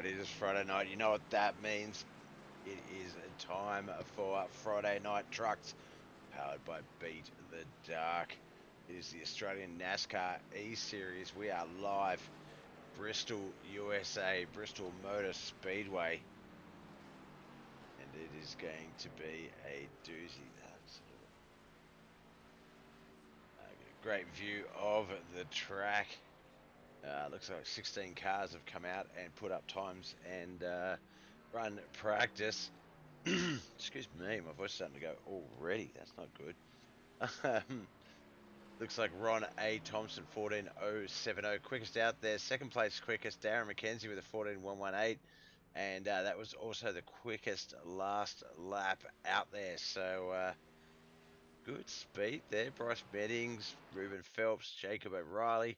it is Friday night. You know what that means. It is time for Friday Night Trucks, powered by Beat the Dark. It is the Australian NASCAR eSeries. We are live, Bristol, USA, Bristol Motor Speedway. And it is going to be a doozy. Get a great view of the track. Looks like 16 cars have come out and put up times and run practice. Excuse me, my voice is starting to go already. That's not good. Looks like Ron A. Thompson, 14.070, quickest out there. Second place quickest, Darren McKenzie with a 14.118. And that was also the quickest last lap out there. So good speed there. Bryce Beddings, Ruben Phelps, Jacob O'Reilly,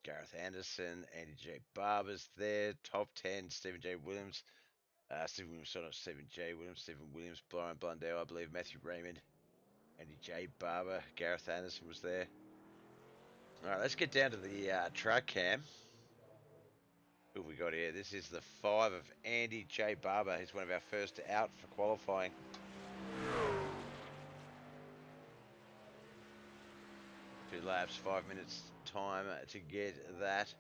Gareth Anderson, Andy J. Barber's there. Top 10, Stephen J. Williams. Stephen Williams, sorry, not Stephen J. Williams. Stephen Williams, Brian Blundell, I believe. Matthew Raymond, Andy J. Barber. Gareth Anderson was there. All right, let's get down to the track cam. Who have we got here? This is the 5 of Andy J. Barber. He's one of our first out for qualifying. 2 laps, 5 minutes time to get that.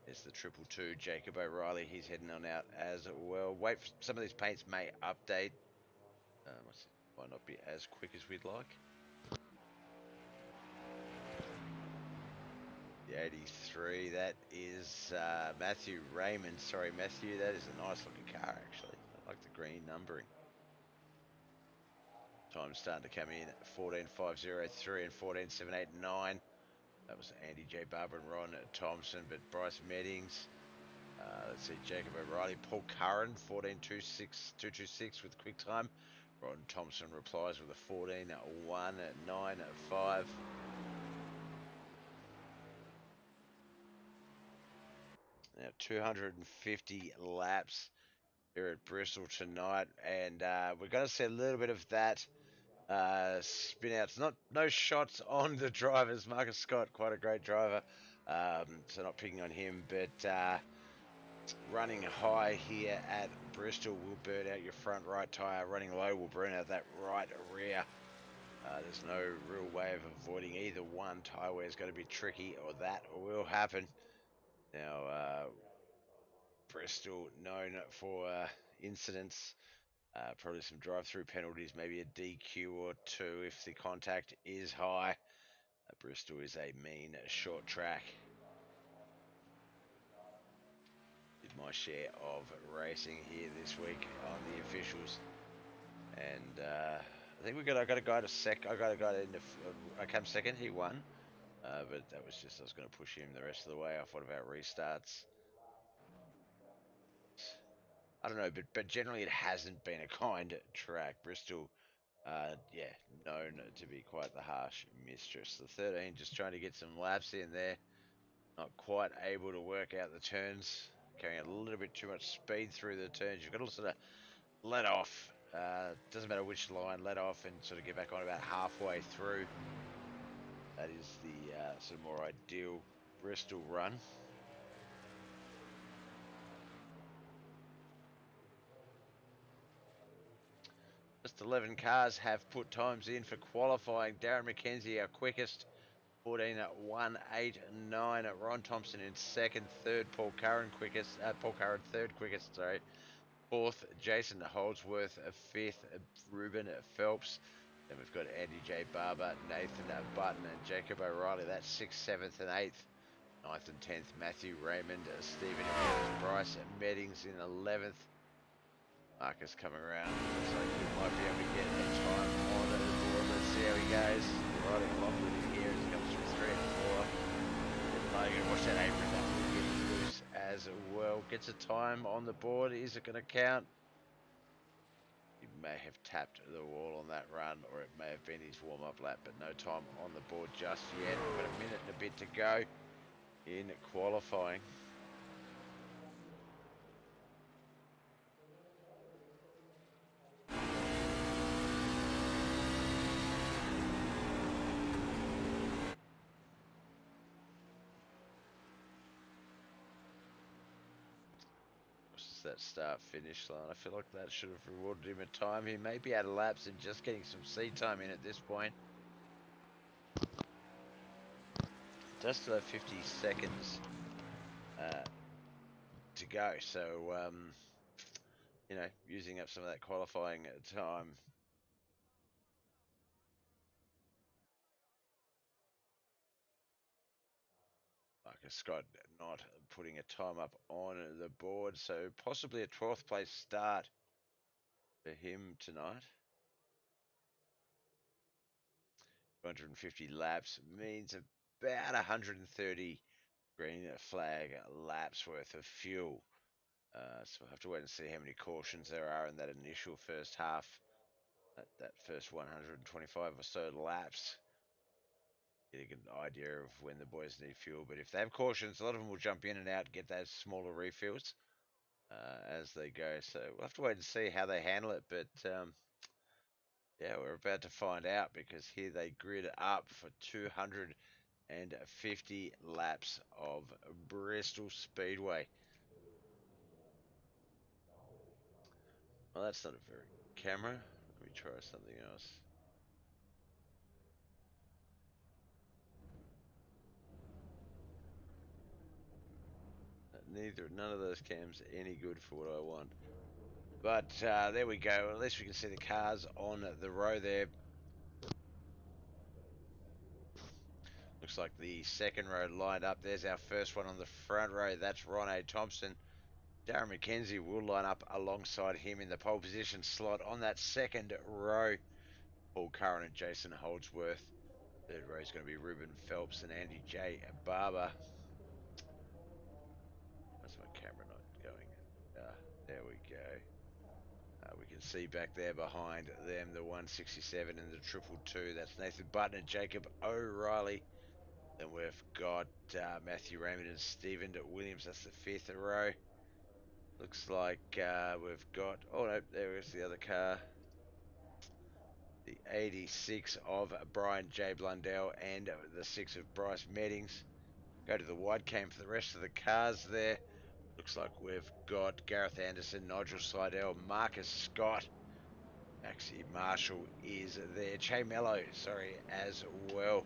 It's the 222, Jacob O'Reilly. He's heading on out as well. Wait, for some of these paints may update. Might not be as quick as we'd like. The 83, that is Matthew Raymond. Sorry, Matthew, that is a nice looking car, actually. I like the green numbering. Time's starting to come in, 14.503 and 14.789. That was Andy J. Barber and Ron Thompson, but Bryce Meddings. Let's see, Jacob O'Reilly, Paul Curran, 14.226 with quick time. Ron Thompson replies with a 14.195. Now 250 laps here at Bristol tonight, and we're going to see a little bit of that spin outs. No shots on the drivers. Marcus Scott, quite a great driver, so not picking on him, but running high here at Bristol will burn out your front right tyre. Running low will burn out that right rear. There's no real way of avoiding either one. Tyre wear is going to be tricky, or that will happen. Now, Bristol known for incidents, probably some drive-through penalties, maybe a DQ or two if the contact is high. Bristol is a mean short track. Did my share of racing here this week on the officials, and I think I got a guy to sec. I got a guy in. I came second. He won, but that was just I was going to push him the rest of the way off one of our restarts. I don't know, but generally it hasn't been a kind track. Bristol, yeah, known to be quite the harsh mistress. The 13 just trying to get some laps in there, not quite able to work out the turns, carrying a little bit too much speed through the turns. You've got to sort of let off. Doesn't matter which line, let off and sort of get back on about halfway through. That is the sort of more ideal Bristol run. Just 11 cars have put times in for qualifying. Darren McKenzie, our quickest, 14.189. Ron Thompson in second. Third, Paul Curran quickest. Paul Curran third quickest. Sorry. Fourth, Jason Holdsworth. Fifth, Ruben Phelps. Then we've got Andy J. Barber, Nathan Button, and Jacob O'Reilly. That's sixth, seventh, and eighth. Ninth and 10th, Matthew Raymond, Stephen Williams, Bryce Meddings in 11th. Marcus coming around. Looks like he might be able to get a time on the board. Let's see how he goes. Riding along with him here as he comes through 3 and 4. Logan, watch that apron. That will get loose as well. Gets a time on the board. Is it going to count? He may have tapped the wall on that run, or it may have been his warm-up lap, but no time on the board just yet. We've got a minute and a bit to go in qualifying. that start finish line. I feel like that should have rewarded him a time. He may be out of laps and just getting some seat time in at this point. Does still have 50 seconds to go, so you know, using up some of that qualifying time. Marcus Scott not putting a time up on the board, so possibly a 12th place start for him tonight. 250 laps means about 130 green flag laps worth of fuel. So we'll have to wait and see how many cautions there are in that initial first half, that first 125 or so laps. Get an idea of when the boys need fuel, but if they have cautions, a lot of them will jump in and out, get those smaller refills as they go. So we'll have to wait and see how they handle it, but yeah, we're about to find out, because here they grid up for 250 laps of Bristol Speedway. Well, that's not a very good camera. Let me try something else. None of those cams are any good for what I want. But there we go. At least we can see the cars on the row there. Looks like the second row lined up. There's our first one on the front row. That's Ron A. Thompson. Darren McKenzie will line up alongside him in the pole position slot on that second row. Paul Curran and Jason Holdsworth. Third row is going to be Ruben Phelps and Andy J. Barber. Why's my camera not going? There we go. We can see back there behind them the 167 and the 222. That's Nathan Button and Jacob O'Reilly. Then we've got Matthew Raymond and Stephen Williams. That's the fifth row. Looks like we've got... Oh, no, there is the other car. The 86 of Brian J. Blundell and the 6 of Bryce Meddings. Go to the wide cam for the rest of the cars there. Looks like we've got Gareth Anderson, Nigel Slidell, Marcus Scott. Maxie Marshall is there. Che Mello, sorry, as well.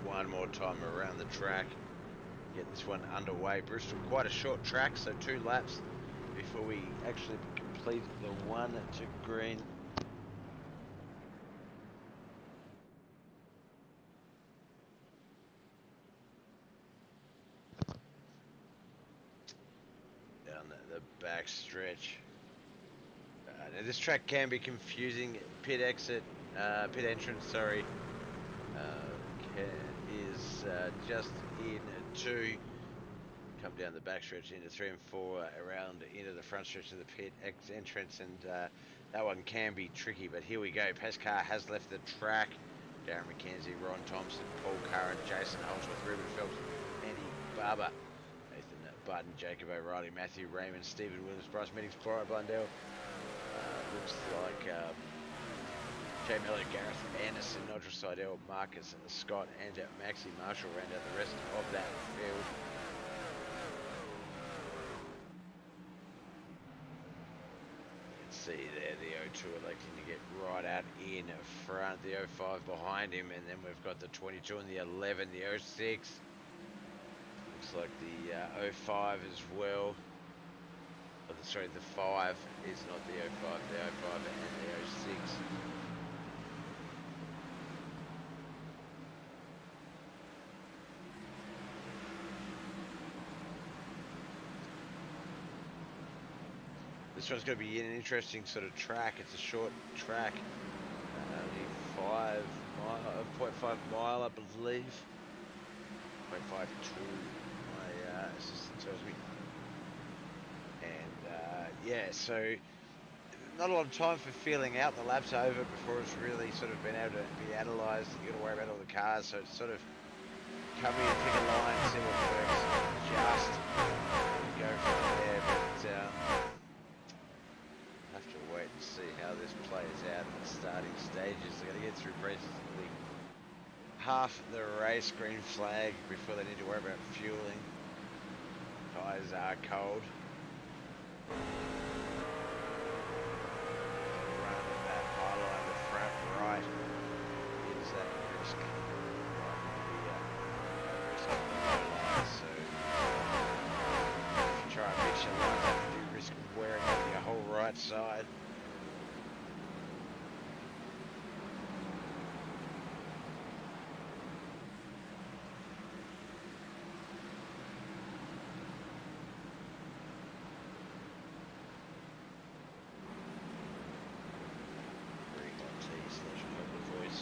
One more time around the track, get this one underway. Bristol, quite a short track, so 2 laps before we actually complete the 1 to green. Down the back stretch. Now this track can be confusing. Pit entrance, sorry, is just into come down the back stretch into 3 and 4, around into the front stretch of the pit entrance, and that one can be tricky. But here we go. Pescar has left the track. Darren McKenzie, Ron Thompson, Paul Curran, Jason Holdsworth, Ruben Phelps, Andy Barber, Nathan Button, Jacob O'Reilly, Matthew Raymond, Stephen Williams, Bryce Meddings, Brian Blundell. Looks like Jay Miller, Gareth Anderson, Nigel Slidell, Marcus Scott, and Maxie Marshall round out the rest of that field. You can see there the O2 electing to get right out in front, the 05 behind him, and then we've got the 22 and the 11, the 06. Looks like the 05 as well. Oh, sorry, the 5 is not the 05, the 05 and the 06. This one's going to be an interesting sort of track. It's a short track, only 0.5 mile, I believe. 0.52. assistant tells me. And yeah, so not a lot of time for feeling out. The lap's over before it's really sort of been able to be analysed. You got to worry about all the cars, so it's sort of come in, pick a line, see what works, adjust, and go from there. But have to wait and see how this plays out in the starting stages. They're going to get through basically half the race, green flag, before they need to worry about fueling. Tyres are cold. Run that highline, the front right is that risk. Risk on the low line, so if you try and mix your lines up, you do risk wearing out your whole right side.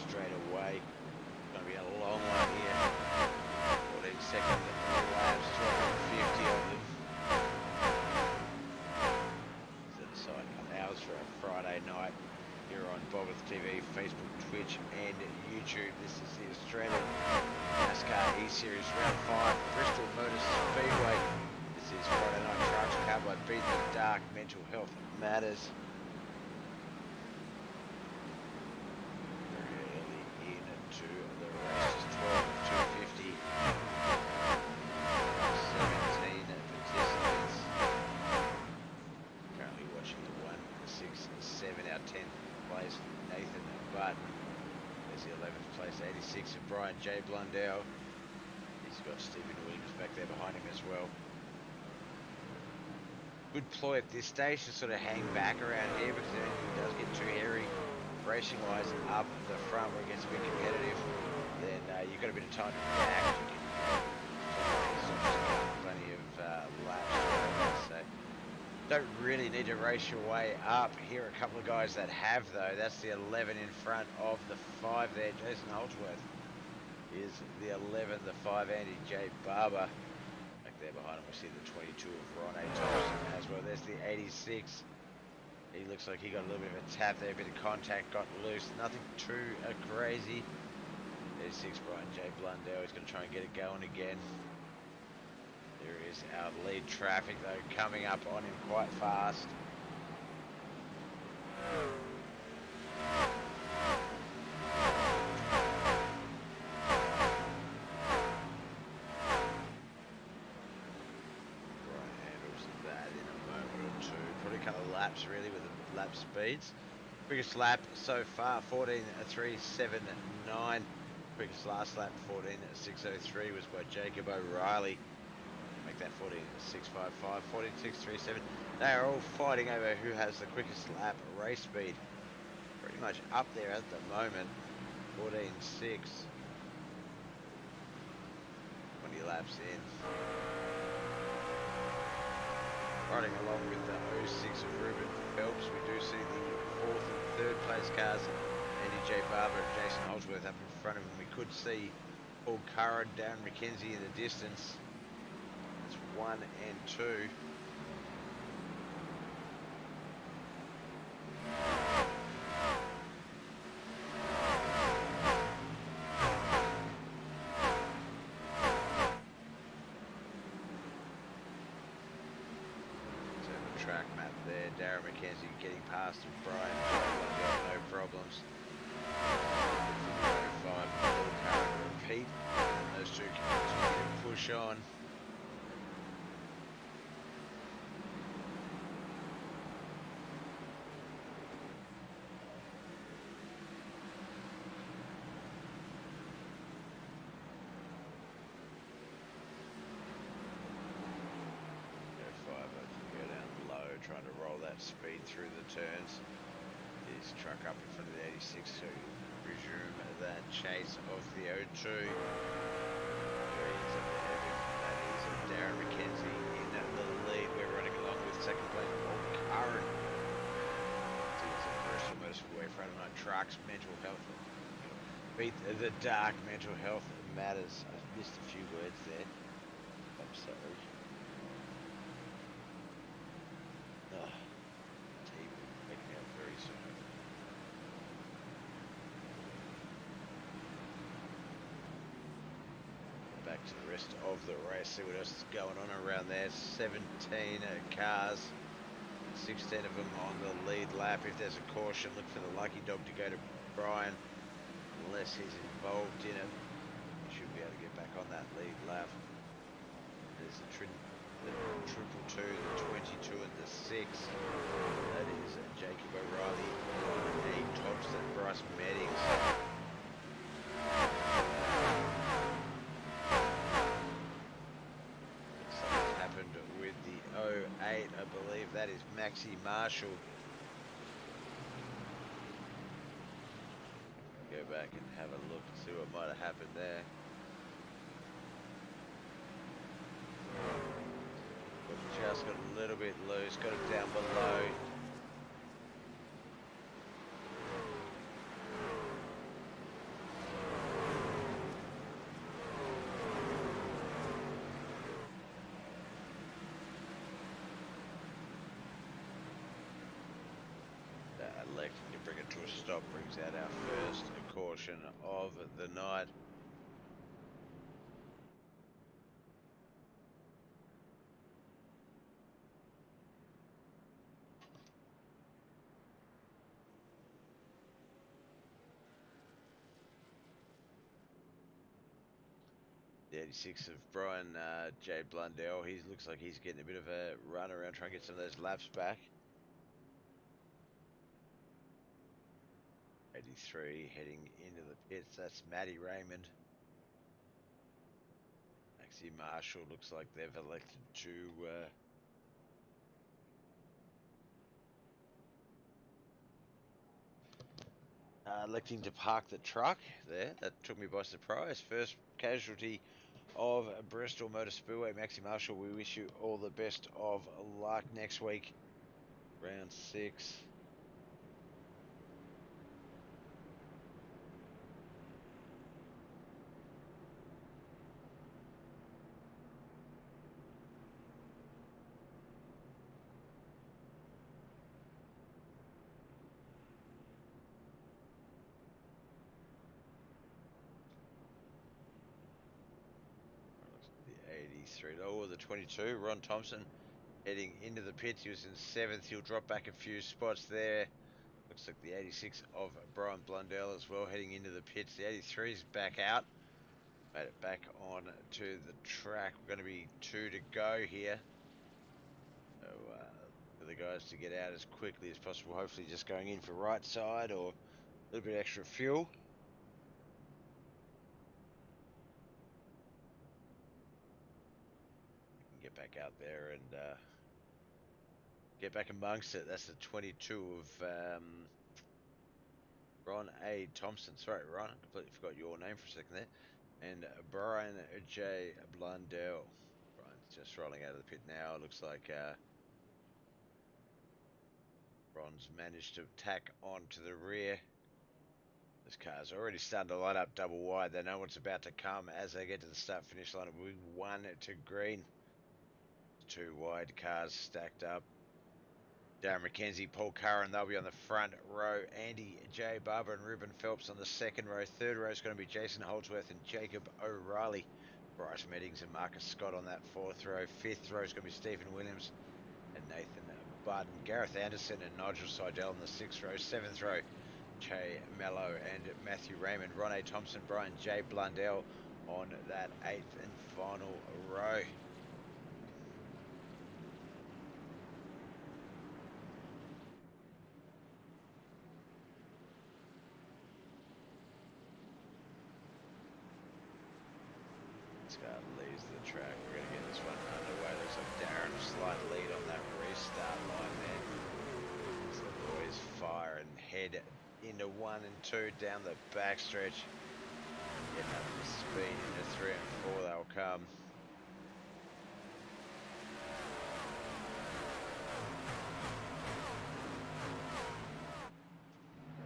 Straight away. Going to be a long one here. 14 second laps, 250 of them. Set aside a couple hours for a Friday night here on Bobbeth TV, Facebook, Twitch and YouTube. This is the Australian NASCAR eSeries Round 5, Bristol Motor Speedway. This is Friday Night Trucks powered by Beat the Dark. Mental health matters. Brian J. Blundell. He's got Stephen Williams back there behind him as well. Good ploy at this stage to sort of hang back around here because if it does get too hairy racing wise up the front where it gets a bit competitive, then you've got a bit of time to react. Plenty of laps. So don't really need to race your way up. Here are a couple of guys that have though. That's the 11 in front of the 5 there, Jason Holdsworth. Is the 11, the 5, Andy J. Barber. Back there behind him, we see the 22 of Ron A. Thompson as well. There's the 86. He looks like he got a little bit of a tap there, a bit of contact, got loose. Nothing too crazy. 86, Brian J. Blundell. He's going to try and get it going again. There is our lead traffic, though, coming up on him quite fast. Laps really with the lap speeds. Quickest lap so far 14.379. Quickest last lap 14.603 was by Jacob O'Reilly. Make that 14.655, 14.637. They are all fighting over who has the quickest lap race speed. Pretty much up there at the moment. 14.6. 20 laps in. Riding along with the 06 of Ruben Phelps, we do see the 4th and 3rd place cars, Andy J. Barber and Jason Holdsworth up in front of him. We could see Paul Curran, Darren McKenzie in the distance. It's 1 and 2. Track map there, Darren McKenzie getting past Brian, no problems. 5, Paul Curran repeat, and those two can continue to push on. Trying to roll that speed through the turns. His truck up in front of the 86, so resume that chase of the 02. That is Darren McKenzie in the lead. We're running along with second place Paul Curran. It's a Bristol Motor Speedway Friday Night Trucks. Mental health. Beat the dark. Mental health matters. I missed a few words there. I'm sorry. back to the rest of the race, see what else is going on around there. 17 cars, 16 of them on the lead lap. If there's a caution, look for the lucky dog to go to Brian, unless he's involved in it. He should be able to get back on that lead lap. There's the triple two, the 22 and the 6. That is Jacob O'Reilly, Ron Thompson, Bryce Meddings. Something's happened with the 08, I believe. That is Maxi Marshall. Go back and have a look and see what might have happened there. Just got a little bit loose, got it down below. Electing to bring it to a stop brings out our first caution of the night. The 86 of Brian J. Blundell, he looks like he's getting a bit of a run around trying to get some of those laps back. 83 heading into the pits, that's Matty Raymond. Maxi Marshall looks like they've elected to electing to park the truck there. That took me by surprise. First casualty of Bristol Motor Speedway. Maxi Marshall, we wish you all the best of luck next week. Round 6. The 83. Oh, the 22. Ron Thompson heading into the pits. He was in 7th. He'll drop back a few spots there. Looks like the 86 of Brian Blundell as well heading into the pits. The 83 is back out. Made it back on to the track. We're going to be 2 to go here. So for the guys to get out as quickly as possible. Hopefully just going in for right side or a little bit extra fuel. Get back out there and get back amongst it. That's the 22 of Ron A. Thompson. Sorry, Ron, I completely forgot your name for a second there. And Brian J. Blundell. Brian's just rolling out of the pit now. It looks like Ron's managed to tack on to the rear. This car's already starting to line up double wide. They know what's about to come as they get to the start finish line with 1 to green. 2 wide cars stacked up. Darren McKenzie, Paul Curran, they'll be on the front row. Andy J. Barber and Ruben Phelps on the second row. Third row is going to be Jason Holdsworth and Jacob O'Reilly. Bryce Meddings and Marcus Scott on that fourth row. Fifth row is going to be Stephen Williams and Nathan Barton. Gareth Anderson and Nigel Seidel on the sixth row. Seventh row, Che Mello and Matthew Raymond. Ron A. Thompson, Brian J. Blundell on that eighth and final row. Leads the track. We're going to get this one underway. Looks like Darren slight lead on that restart line there. So the boys fire and head into 1 and 2 down the backstretch. Getting up to speed into 3 and 4 they'll come.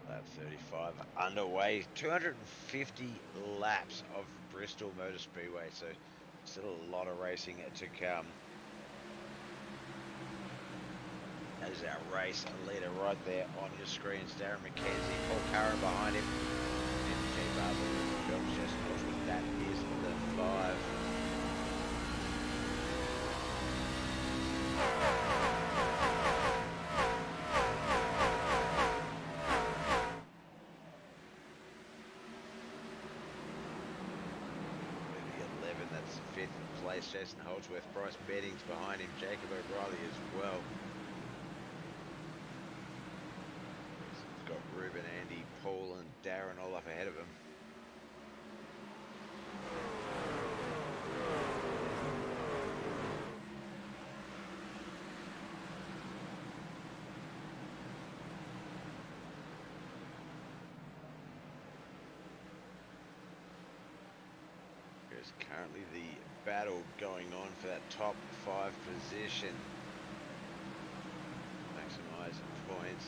Lap 35 underway. 250 laps of Bristol Motor Speedway, so still a lot of racing to come. That is our race leader right there on your screens. Darren McKenzie, Paul Curran behind him, and J. Barber, Phelps, Jason Oswald. That is the 5. The 11, that's 5th place, Jason Holdsworth. Bryce Beddings behind him, Jacob O'Reilly as well. He's got Ruben, Andy, Paul and Darren all up ahead of him. There's currently the battle going on for that top 5 position. Maximise points,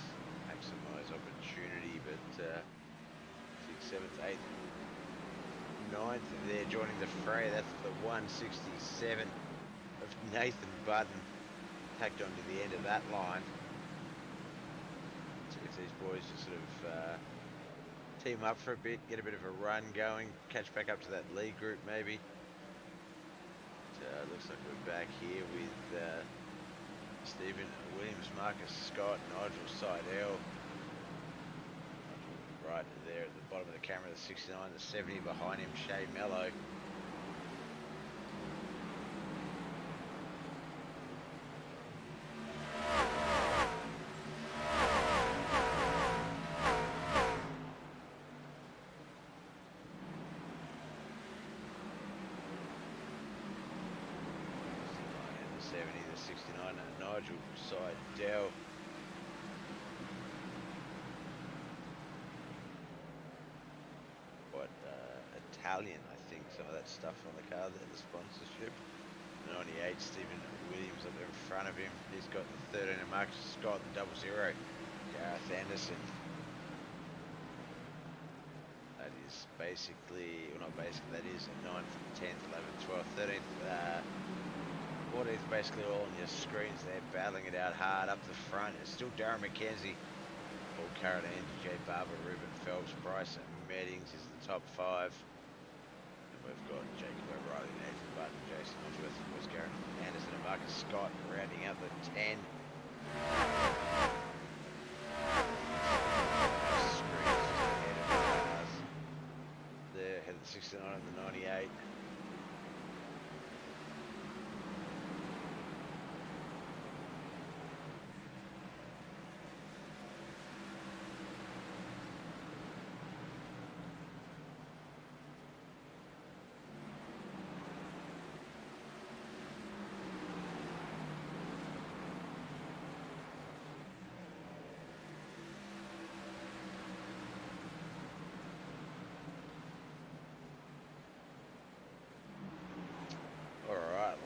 maximise opportunity, but 6th, 7th, 8th, 9th there joining the fray. That's the 167 of Nathan Budden tacked onto the end of that line. So if these boys just sort of team up for a bit, get a bit of a run going, catch back up to that lead group maybe. Looks like we're back here with Stephen Williams, Marcus Scott, Nigel Seidel. Right there at the bottom of the camera, the 69, the 70 behind him, Shay Mello. The 70, the 69, Nigel Seidel. Italian, I think, some of that stuff on the car there, the sponsorship. 98, Stephen Williams up there in front of him. He's got the 13 and Marcus Scott, the 00. Gareth Anderson. That is basically, well not basically, that is 9th, 10th, 11th, 12th, 13th, 14th, basically all on your screens there, battling it out hard up the front. It's still Darren McKenzie, Paul Carrot, Andy J. Barber, Ruben Phelps, Bryce Meddings is the top 5. We've got Jacob O'Reilly, Nathan Button, Jason Holdsworth, Wes Garrett, Anderson and Marcus Scott rounding out the 10. There, head of the 69 and the 98.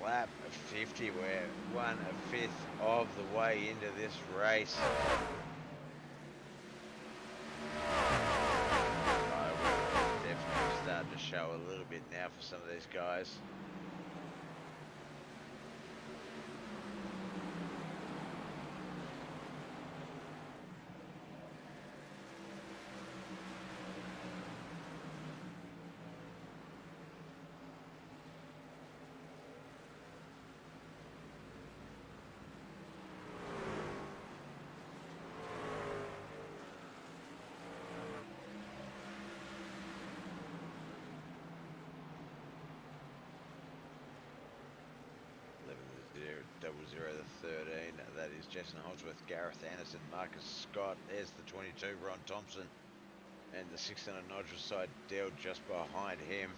Lap 50, we're 1/5 of the way into this race. We're definitely starting to show a little bit now for some of these guys. The 13, that is Jason Holdsworth, Gareth Anderson, Marcus Scott, there's the 22, Ron Thompson, and the 16 on Nigel Seidel just behind him.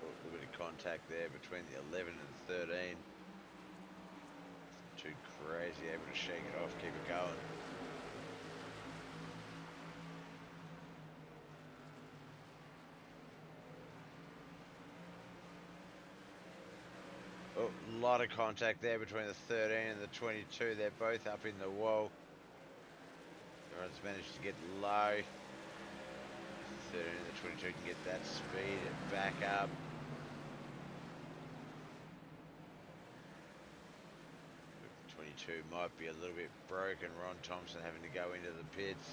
A little bit of contact there between the 11 and 13. Too crazy, able to shake it off, keep it going. Oh, a lot of contact there between the 13 and the 22. They're both up in the wall. Everyone's managed to get low. The 13 and the 22 can get that speed and back up. 22 22 might be a little bit broken. Ron Thompson having to go into the pits.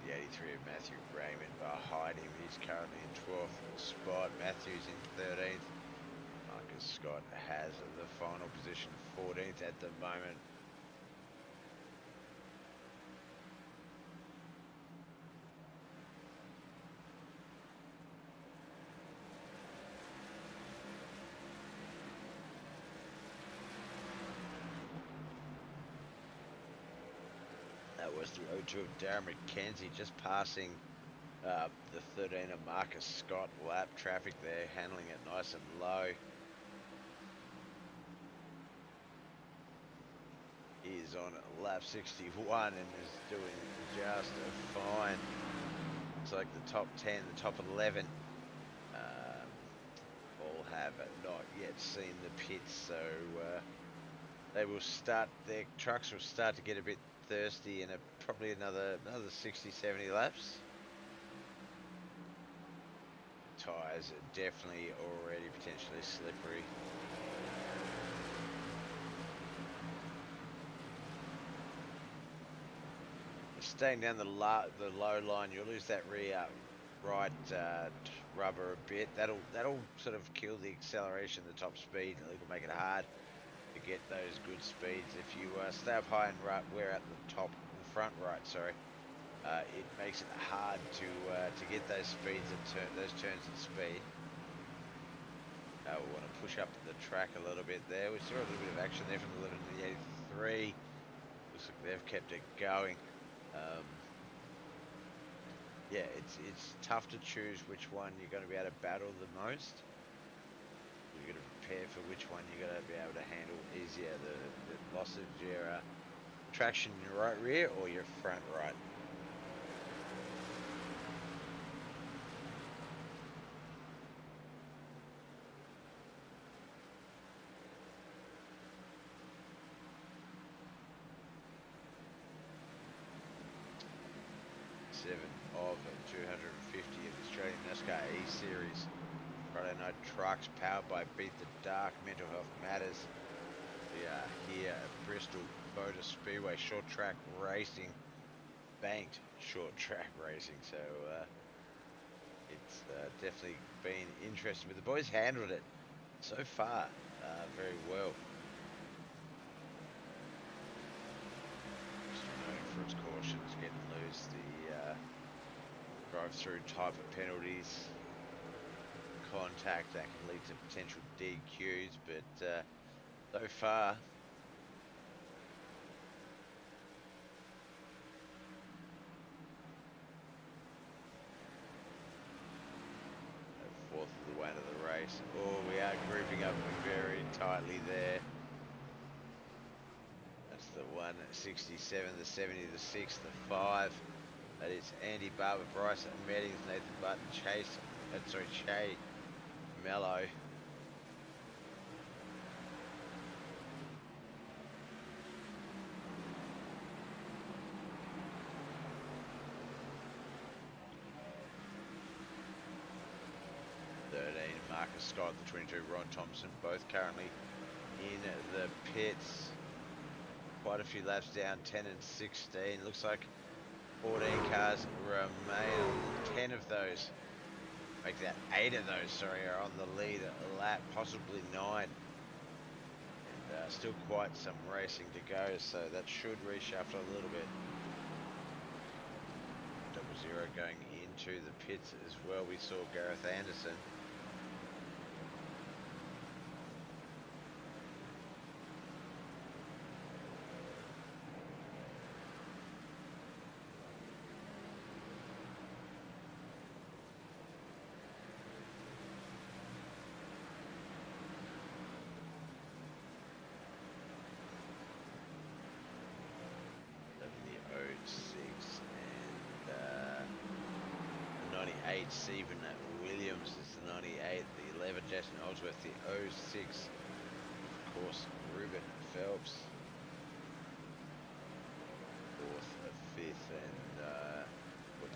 The 83 of Matthew Raymond behind him. He's currently in 12th spot. Matthews in 13th. Marcus Scott has the final position, 14th at the moment. That was the 02 of Darren McKenzie, just passing the 13 of Marcus Scott. Lap traffic there, handling it nice and low. He is on lap 61 and is doing just fine. It's like the top 10, the top 11 all have not yet seen the pits, so they will start, their trucks will start to get a bit thirsty in probably another 60, 70 laps. Tyres are definitely already potentially slippery. Staying down the low line, you'll lose that rear right rubber a bit. That'll sort of kill the acceleration, the top speed. It'll make it hard to get those good speeds. If you stay up high and wear out the top, the front right, sorry, it makes it hard to get those speeds and those turns at speed. We want to push up the track a little bit there. We saw a little bit of action there from the 11 to the 83. Looks like they've kept it going. Yeah, it's tough to choose which one you're going to be able to battle the most. You're going to prepare for which one you're going to be able to handle easier. The loss of your traction in your right rear or your front right. Of 250 of the Australian NASCAR eSeries Friday night trucks powered by Beat the Dark. Mental Health Matters. We are here at Bristol Motor Speedway, short track racing, banked short track racing. So it's definitely been interesting, but the boys handled it so far very well. Just known for its cautions, getting loose, the drive-through type of penalties, contact that can lead to potential DQs, but so far fourth of the way to the race. Oh, we are grouping up very tightly there. That's the 167, the 70, the 6, the 5. That is Andy Barber, Bryce Meddings, Nathan Button, Che Mello. Marcus Scott, the 22, Ron Thompson, both currently in the pits. Quite a few laps down, 10 and 16. Looks like 14 cars remain. 10 of those, make that 8 of those, sorry, are on the lead lap, possibly 9. And still quite some racing to go, so that should reshuffle a little bit. 00 going into the pits as well. We saw Gareth Anderson. Stephen Williams. Williams is the 98, the 11 Jason Holdsworth, the 06, of course, Ruben Phelps, fourth, fifth, and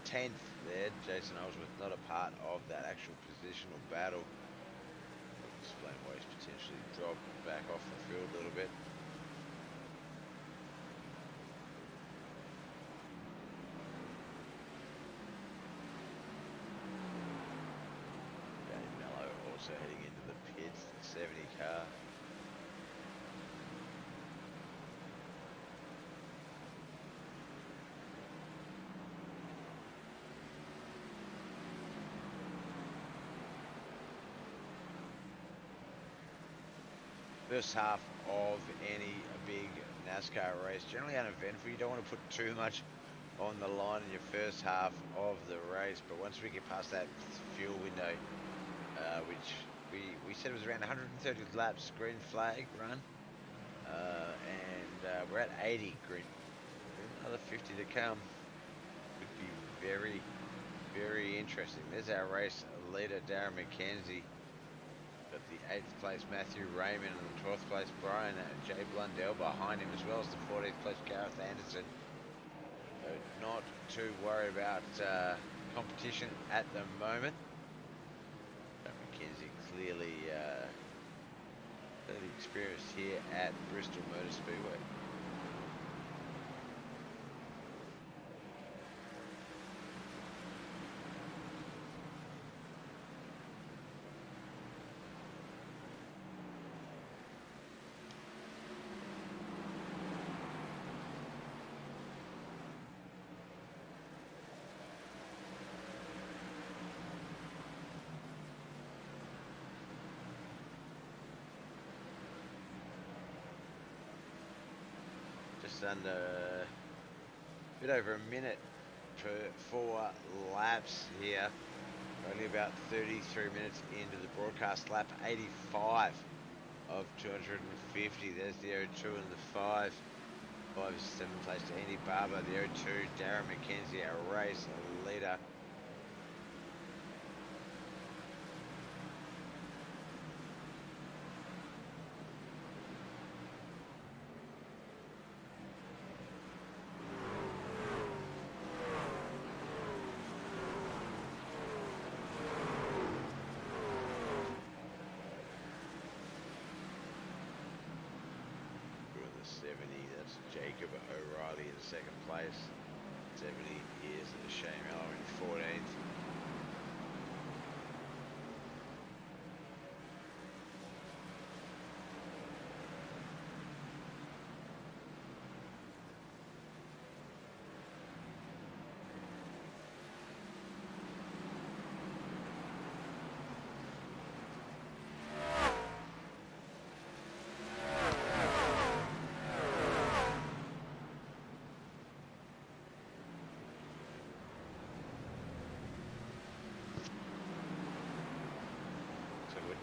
10th there. Jason Holdsworth not a part of that actual positional battle. I'll explain why he's potentially dropped back off the field a little bit. Also heading into the pits, the 70 car. First half of any big NASCAR race, generally uneventful. You don't want to put too much on the line in your first half of the race, but once we get past that fuel window, which we said was around 130 laps green flag run, and we're at 80 green, another 50 to come. Could be very, very interesting. There's our race leader, Darren McKenzie. Got the 8th place Matthew Raymond, and the 12th place Brian J. Blundell behind him, as well as the 14th place Gareth Anderson. So not too worried about competition at the moment. McKenzie clearly experienced here at Bristol Motor Speedway. Just under a bit over a minute per 4 laps here. Only about 33 minutes into the broadcast. Lap 85 of 250. There's the 02 and the 5. 5 is 7th place to Andy Barber. The 02, Darren McKenzie, our race leader. Jacob O'Reilly in 2nd place. 70 is Shane Mello in 14th.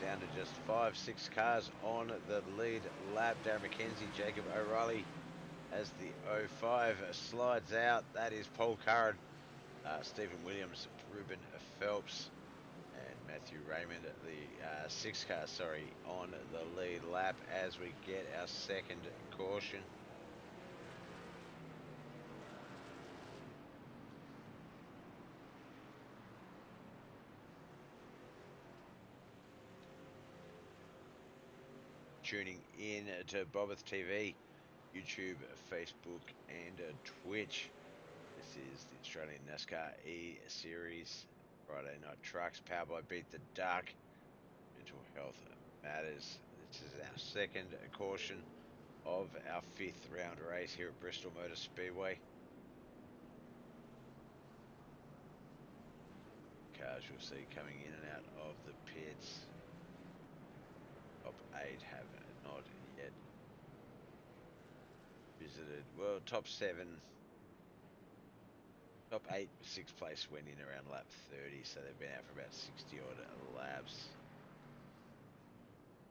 Down to just 5-6 cars on the lead lap. Darren McKenzie, Jacob O'Reilly as the 05 slides out. That is Paul Curran, Stephen Williams, Ruben Phelps, and Matthew Raymond, the 6 car, on the lead lap as we get our second caution. Tuning in to Bobeth TV, YouTube, Facebook, and Twitch. This is the Australian NASCAR eSeries Friday Night Trucks, powered by Beat the Duck. Mental health matters. This is our second caution of our 5th round race here at Bristol Motor Speedway. Cars you'll see coming in and out of the pits. Top 8 have not yet visited. Well, top 7, top 8, 6th place went in around lap 30, so they've been out for about 60 odd laps.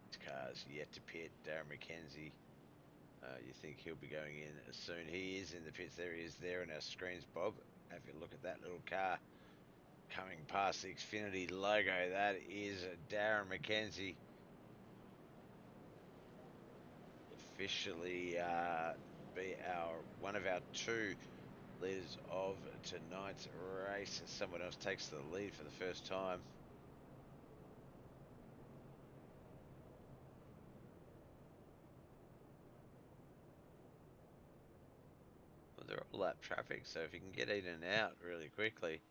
This car's yet to pit. Darren McKenzie, you think he'll be going in soon. He is in the pits. There he is there in our screens, Bob. Have a look at that little car coming past the Xfinity logo. That is Darren McKenzie. Officially be one of our two leaders of tonight's race. Someone else takes the lead for the first time. Well, they're all lap traffic, so if you can get in and out really quickly,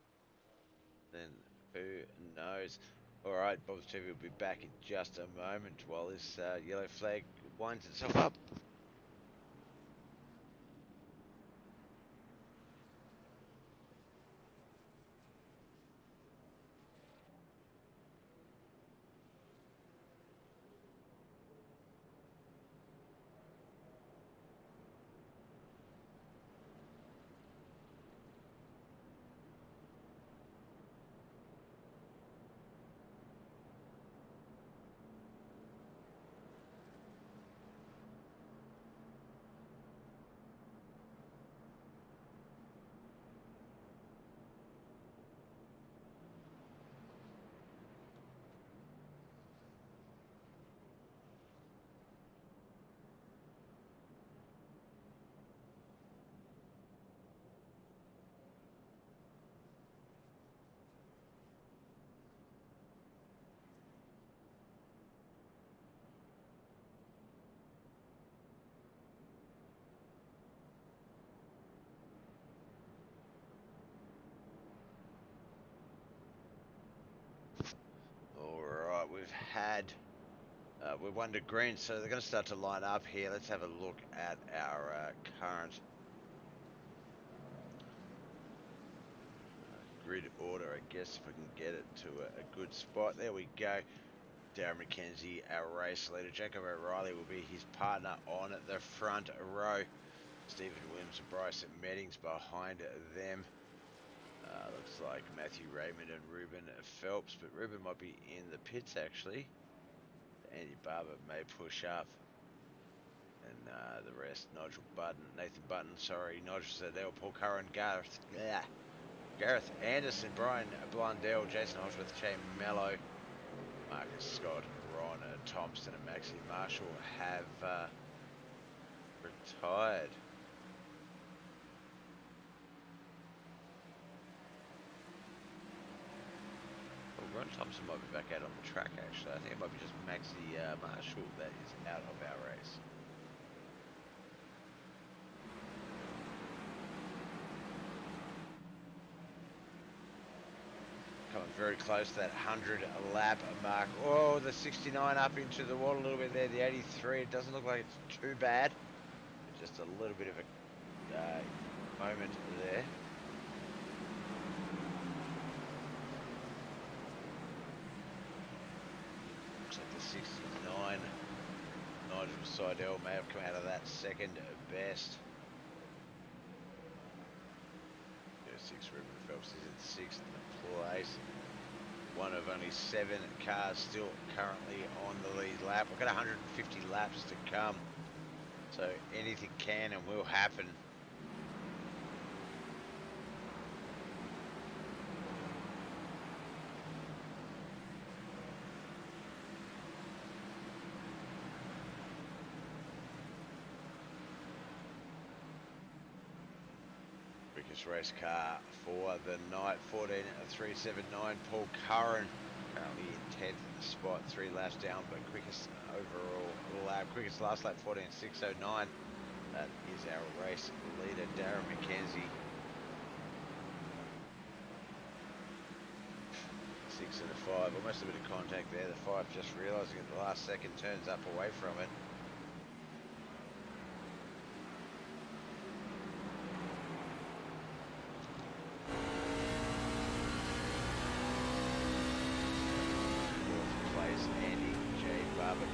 then who knows? All right, Bob's TV will be back in just a moment while this yellow flag winds itself up. Alright, we've won to green, so they're going to start to line up here. Let's have a look at our current grid order, I guess, if I can get it to a good spot. There we go. Darren McKenzie, our race leader. Jacob O'Reilly will be his partner on the front row. Stephen Williams and Bryce Meddings behind them. Looks like Matthew Raymond and Ruben Phelps, but Ruben might be in the pits actually. Andy Barber may push up. And the rest, Nathan Button, Nigel Sadell, Paul Curran, Gareth Anderson, Brian Blundell, Jason Holsworth, Che Mello, Marcus Scott, Ron Thompson and Maxie Marshall have retired. Ron Thompson might be back out on the track actually. I think it might be just Maxie Marshall that is out of our race. Coming very close to that 100 lap mark. Oh, the 69 up into the wall a little bit there. The 83, it doesn't look like it's too bad. Just a little bit of a moment there. Looks like the 69, Nigel Seidel may have come out of that second best. 6, Ruben Phelps is in 6th place. One of only 7 cars still currently on the lead lap. We've got 150 laps to come, so anything can and will happen. Quickest race car for the night, 14.379. Paul Curran currently in 10th spot, 3 laps down, but quickest overall lap, quickest last lap, 14.609. That is our race leader, Darren McKenzie. 6 and a 5, almost a bit of contact there. The 5 just realising at the last second turns up away from it.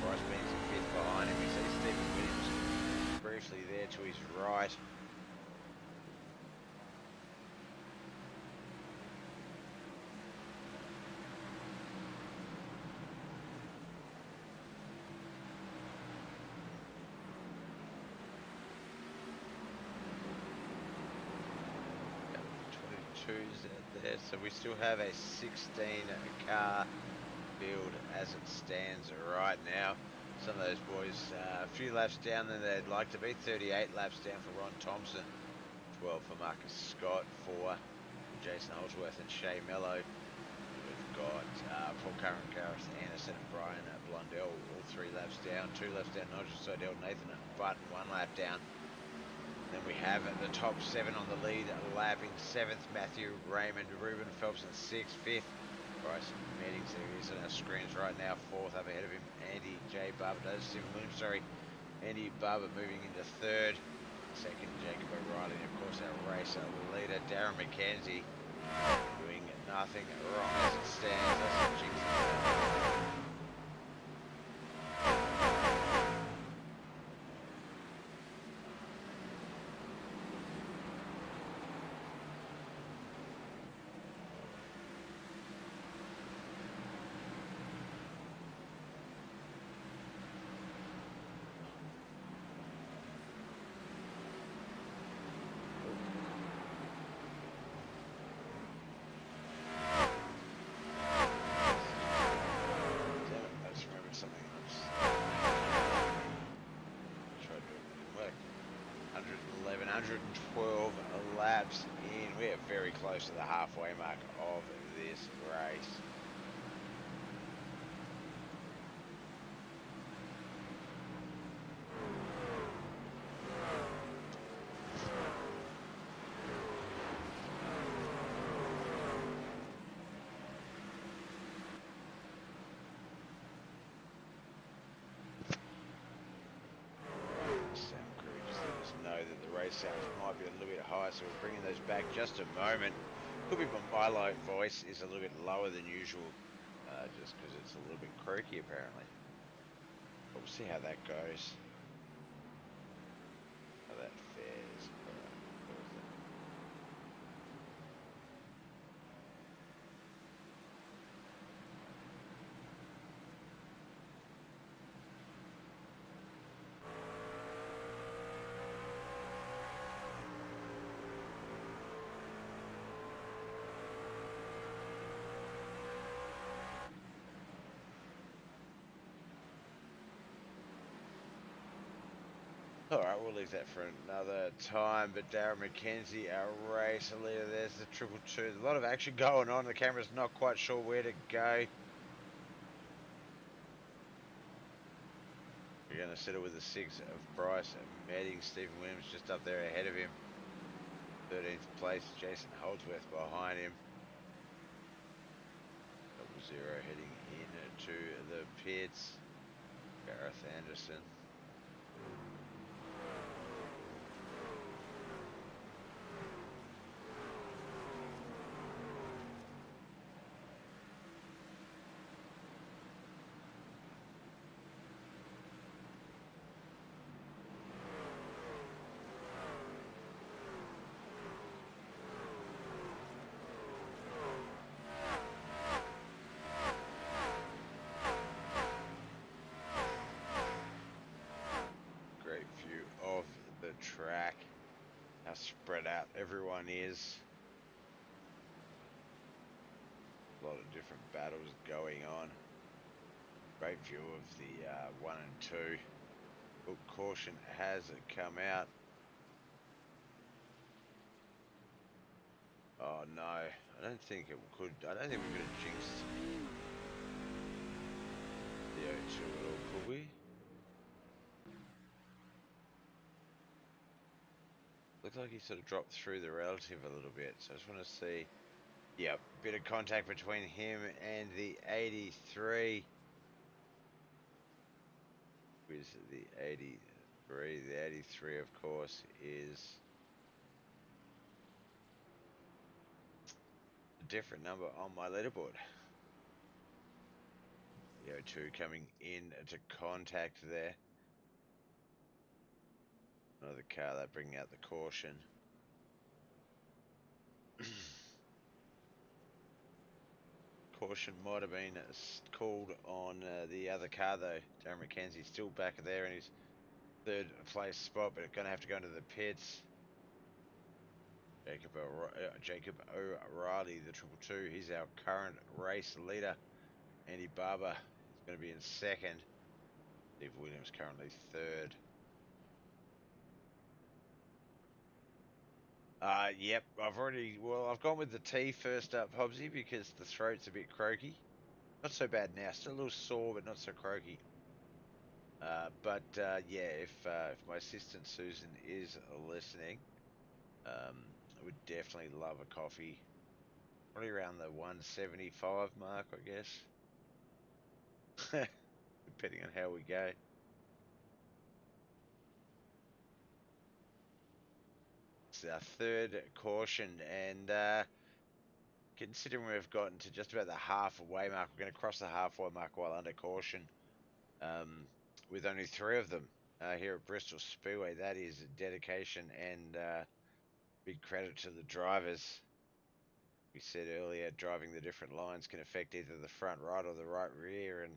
Bryce Means in 5th behind him. We see Stephen Williams briefly there to his right. twos there. So we still have a 16 car field as it stands right now. Some of those boys a few laps down than they'd like to be. 38 laps down for Ron Thompson, 12 for Marcus Scott, 4 for Jason Holdsworth and Shea Mello. We've got Paul Curran, Gareth Anderson and Brian Blundell, all 3 laps down. 2 laps down, Nigel Seidel, Nathan Button, 1 lap down. Then we have the top 7 on the lead, lapping 7th, Matthew Raymond, Ruben Phelps in 6th, 5th, Bryce Meetings, there he is on our screens right now, 4th, up ahead of him, Andy J. Barber, no, Stephen Williams, sorry, Andy Barber moving into 3rd, 2nd, Jacob O'Reilly, and of course our racer leader, Darren McKenzie, doing nothing wrong as it stands. That's a jinx. Something else. Tried to, it didn't work. 111, 112 laps in. We are very close to the halfway mark of this race. Sounds might be a little bit high, so we're bringing those back just a moment. Could be my light voice is a little bit lower than usual, just because it's a little bit croaky apparently. But we'll see how that goes. How that fares. Alright, we'll leave that for another time, but Darren McKenzie, our race leader, there's the 222. A lot of action going on, the camera's not quite sure where to go. We're going to settle with the 6 of Bryce Medding, Stephen Williams just up there ahead of him. 13th place, Jason Holdsworth behind him. 00 heading into the pits. Gareth Anderson. Track, how spread out everyone is. A lot of different battles going on. Great view of the 1 and 2. Look, caution has come out. Oh no, I don't think it could. I don't think we could have jinxed the O2 at all, could we? Looks like he sort of dropped through the relative a little bit, so I just want to see. Yep, bit of contact between him and the 83. Is the 83? The 83, of course, is a different number on my leaderboard. The O2 coming in to contact there. Another car, that bringing out the caution. Caution might have been called on the other car though. Darren McKenzie still back there in his 3rd place spot, but going to have to go into the pits. Jacob O'Reilly, the triple two. He's our current race leader. Andy Barber is going to be in second. Steve Williams currently third. Yep, I've gone with the tea first up, Hobbsy, because the throat's a bit croaky. Not so bad now, still a little sore, but not so croaky. Yeah, if my assistant Susan is listening, I would definitely love a coffee. Probably around the 175 mark, I guess. Depending on how we go. It's our third caution, and considering we've gotten to just about the halfway mark, we're going to cross the halfway mark while under caution, um, with only three of them here at Bristol Speedway. That is dedication and big credit to the drivers. We said earlier, driving the different lines can affect either the front right or the right rear, and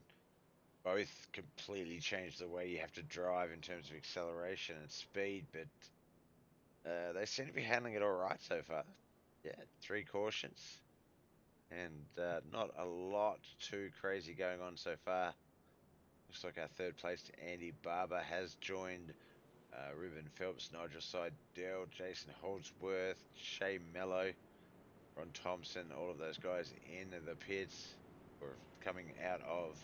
both completely change the way you have to drive in terms of acceleration and speed, but they seem to be handling it all right so far. Yeah, three cautions, and not a lot too crazy going on so far. Looks like our third place, Andy Barber, has joined Ruben Phelps, Nigel Seidel, Jason Holdsworth, Shea Mello, Ron Thompson, all of those guys in the pits or coming out of.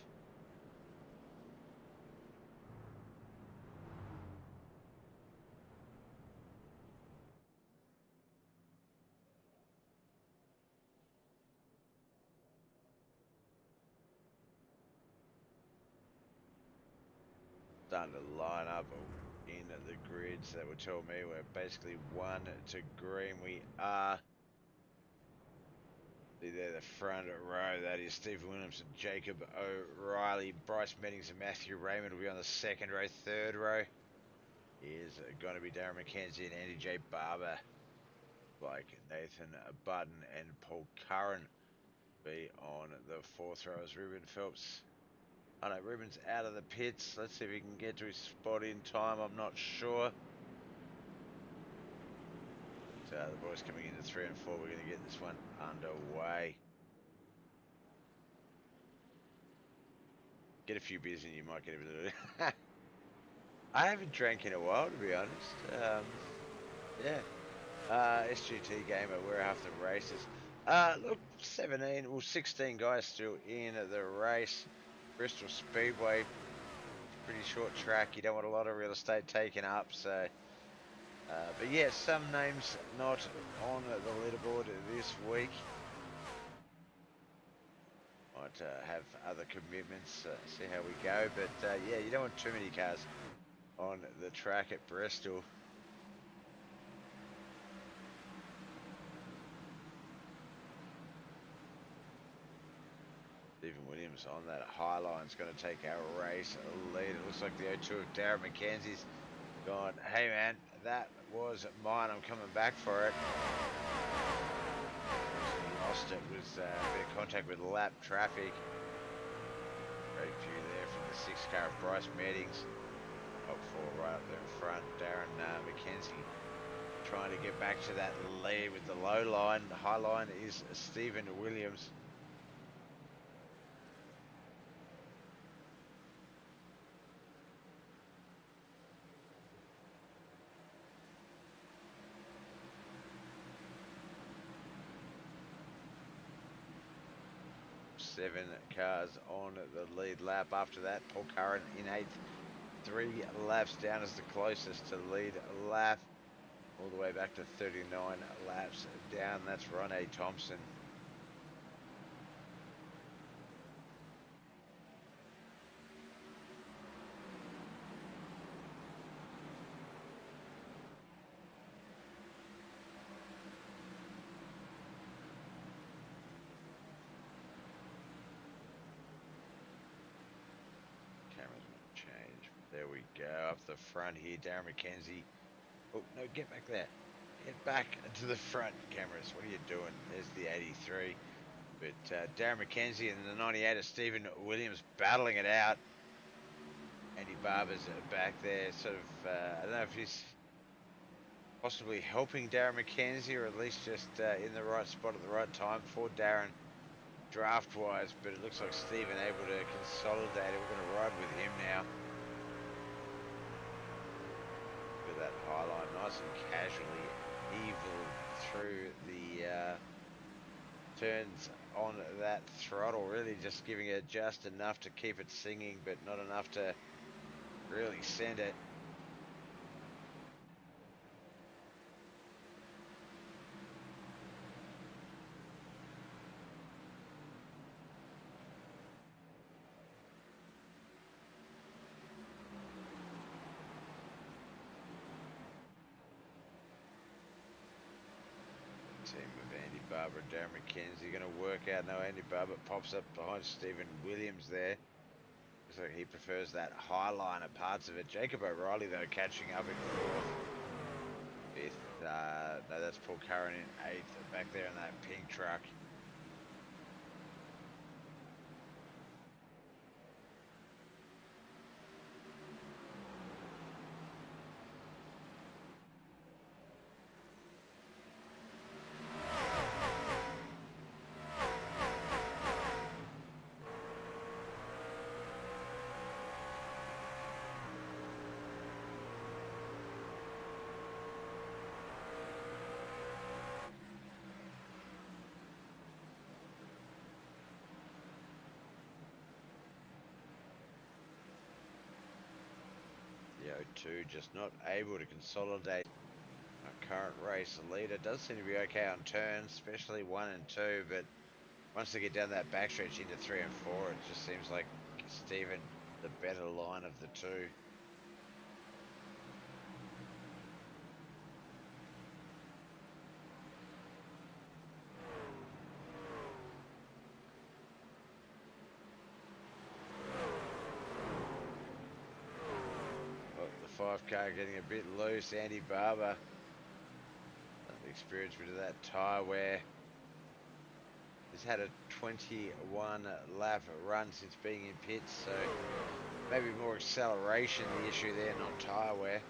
Starting to line up in the grids. That would tell me we're basically one to green. We are. See there, the front row. That is Stephen Williams and Jacob O'Reilly. Bryce Meddings and Matthew Raymond will be on the second row. Third row is going to be Darren McKenzie and Andy J. Barber. Like Nathan Button and Paul Curran be on the fourth row as Ruben Phelps. I know Ruben's out of the pits. Let's see if he can get to his spot in time. I'm not sure. But the boys coming into 3 and 4. We're going to get this one underway. Get a few beers and you might get a bit of I haven't drank in a while, to be honest. Yeah. SGT Gamer, we're after races. Look, 16 guys still in the race. Bristol Speedway, pretty short track. You don't want a lot of real estate taken up, so. But yeah, some names not on the leaderboard this week. Might have other commitments, see how we go. But yeah, you don't want too many cars on the track at Bristol. Stephen Williams on that high line is going to take our race lead. It looks like the 0-2 of Darren McKenzie's gone, hey man, that was mine, I'm coming back for it. Lost it, was a bit of contact with lap traffic. Great view there from the 6 car of Bryce Meddings. Top 4 right up there in front. Darren McKenzie trying to get back to that lead with the low line. The high line is Stephen Williams. Seven cars on the lead lap. After that, Paul Curran in 8th. 3 laps down is the closest to lead lap. All the way back to 39 laps down. That's Ronnie Thompson. There we go, up the front here, Darren McKenzie. Oh, no, get back there. Get back to the front, cameras. What are you doing? There's the 83. But Darren McKenzie and the 98 of Stephen Williams battling it out. Andy Barber's back there, sort of, I don't know if he's possibly helping Darren McKenzie, or at least just in the right spot at the right time for Darren draft-wise. But it looks like Stephen able to consolidate it. We're going to ride with him now. Look at that high line, nice and casually evil through the turns on that throttle, really just giving it just enough to keep it singing, but not enough to really send it. Team of Andy Barber, Darren McKenzie going to work out. No, Andy Barber pops up behind Stephen Williams there. Looks like he prefers that high line at parts of it. Jacob O'Reilly, though, catching up in fourth. Fifth, no, that's Paul Curran in eighth, back there in that pink truck. The 0-2 just not able to consolidate our current race leader. Does seem to be okay on turns, especially 1 and 2, but once they get down that backstretch into 3 and 4, it just seems like Stephen the better line of the two. Oh, the 5 car getting a bit loose. Andy Barber, experience bit of that tyre wear. He's had a 21 lap run since being in pits, so maybe more acceleration the issue there, not tyre wear.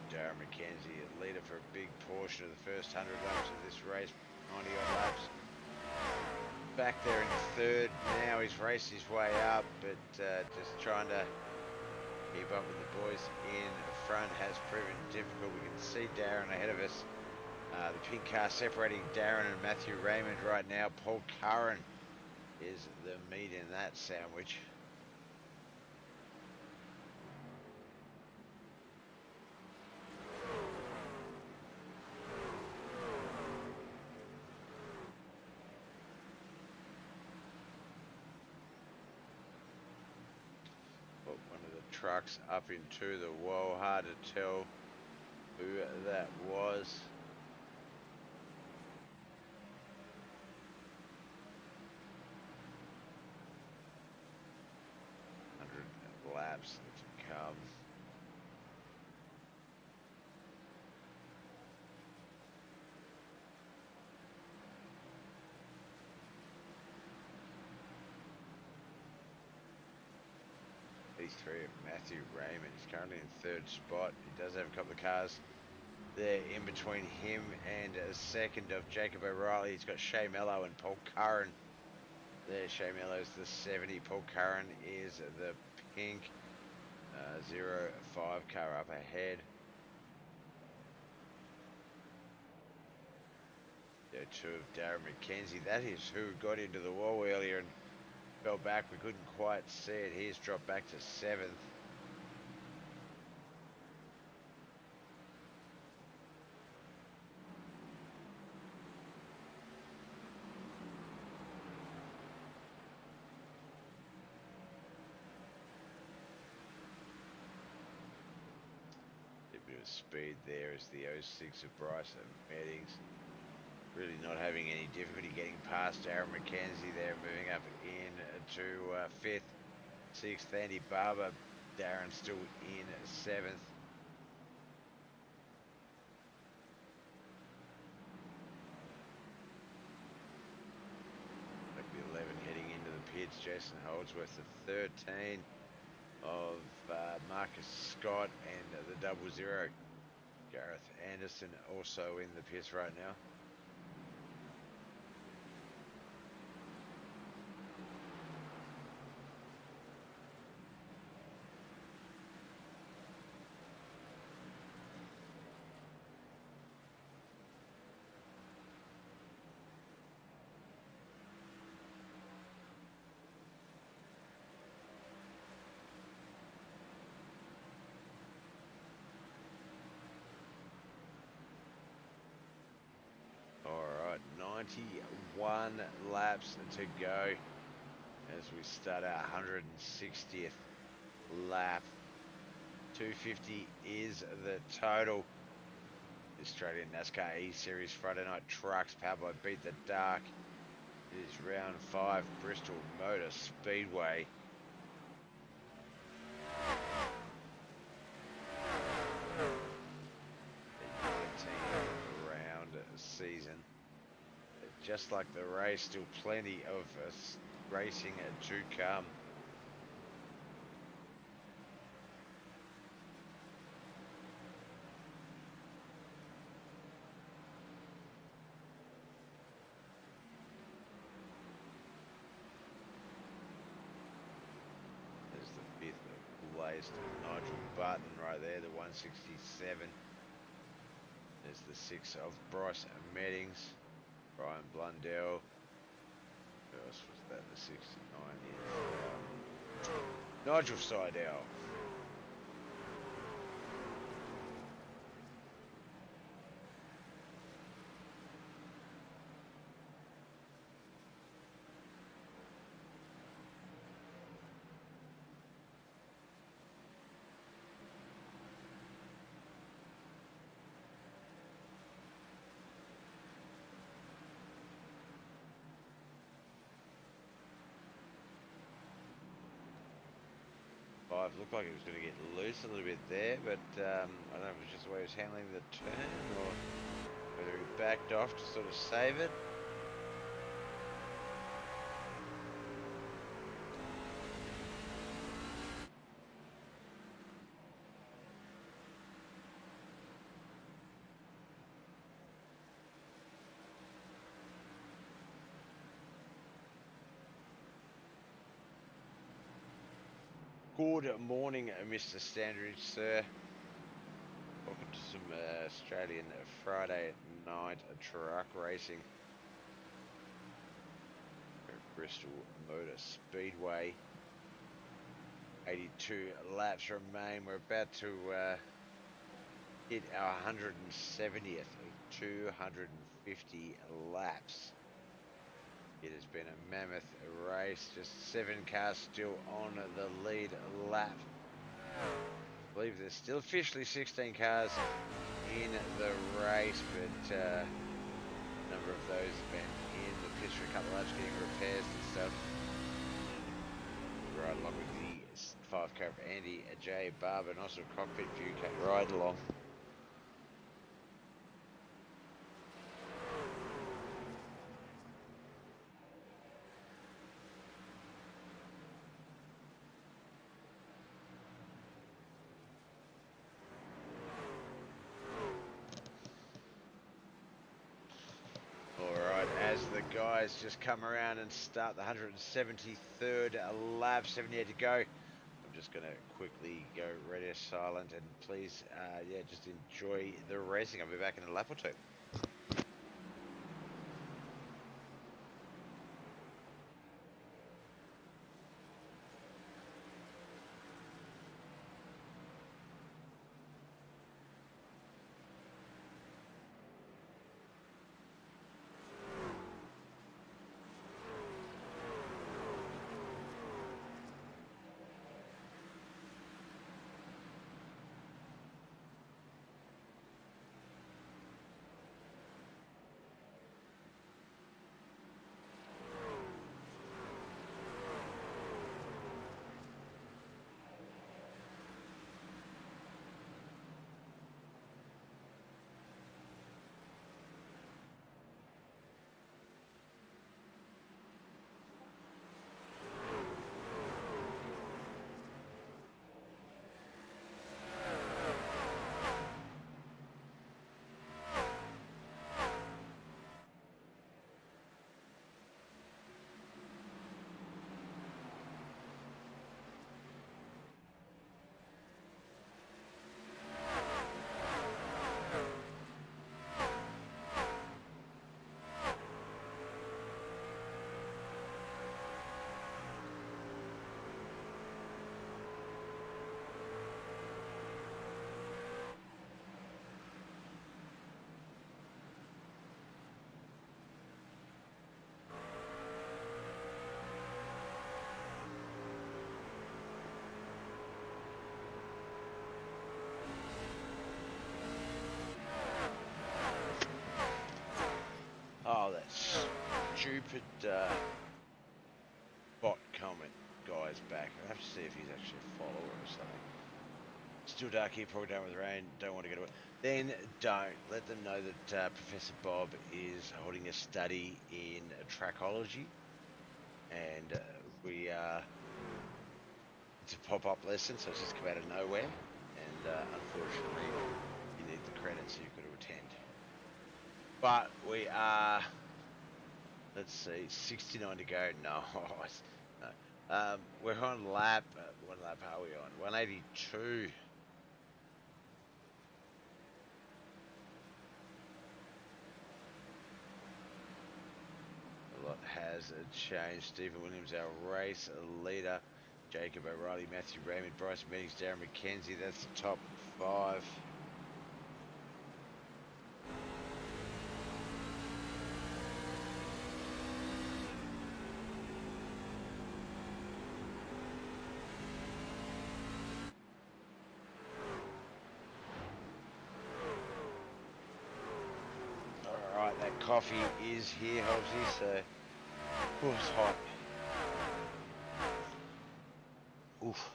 Darren McKenzie, leader for a big portion of the first 100 laps of this race, 90 odd laps. Back there in third now, he's raced his way up, but just trying to keep up with the boys in front has proven difficult. We can see Darren ahead of us. The pink car separating Darren and Matthew Raymond right now. Paul Curran is the meat in that sandwich. Trucks up into the wall. Hard to tell who that was. Laps to come. These three of Matthew Raymond. He's currently in third spot. He does have a couple of cars there in between him and a second of Jacob O'Reilly. He's got Shea Mello and Paul Curran. There, Shea Mello's the 70. Paul Curran is the pink 05 car up ahead. Two of Darren McKenzie. That is who got into the wall earlier and fell back. We couldn't quite see it. He's dropped back to 7th. A bit of speed there as the 06 of Bryson Meddings. Really not having any difficulty getting past Aaron McKenzie there, moving up into fifth, sixth, Andy Barber. Darren still in seventh. Like the 11 heading into the pits. Jason Holdsworth, the 13 of Marcus Scott, and the 00. Gareth Anderson also in the pits right now. Alright, 91 laps to go as we start our 160th lap. 250 is the total. The Australian NASCAR eSeries Friday Night Trucks powered by Beat the Dark. It is round 5, Bristol Motor Speedway. The 19 round season. Just like the race, still plenty of racing to come. There's the fifth blazed Nigel Barton right there, the 167. There's the 6 of Bryce Meddings, Brian Blundell. Who else was that? The 69 is Nigel Seidel. Looked like it was going to get loose a little bit there, but I don't know if it was just the way he was handling the turn or whether he backed off to sort of save it. Good morning, Mr. Standridge, sir. Welcome to some Australian Friday night truck racing at Bristol Motor Speedway. 82 laps remain. We're about to hit our 170th of 250 laps. It has been a mammoth race, just 7 cars still on the lead lap. I believe there's still officially 16 cars in the race, but a number of those have been in the pits for a couple of laps getting repairs and stuff. Right along with the 5 car of Andy J. Barber and also cockpit view ride along. As the guys just come around and start the 173rd lap, 78 to go. I'm just going to quickly go radio silent and please, yeah, just enjoy the racing. I'll be back in a lap or two. stupid bot comment guy's back. I have to see if he's actually a follower or something. Still dark here, probably done with rain. Don't want to go to it. Then don't. Let them know that Professor Bob is holding a study in trachology, and we it's a pop-up lesson, so it's just come out of nowhere. And unfortunately, you need the credits, so you've got to attend. But we are, let's see, 69 to go. Nice. No. We're on lap, what lap are we on? 182. A lot has changed. Stephen Williams, our race leader. Jacob O'Reilly, Matthew Raymond, Bryce Meadows, Darren McKenzie. That's the top 5. Alright, that coffee is here, Hobbsy, so... Oh, it's hot. Oof.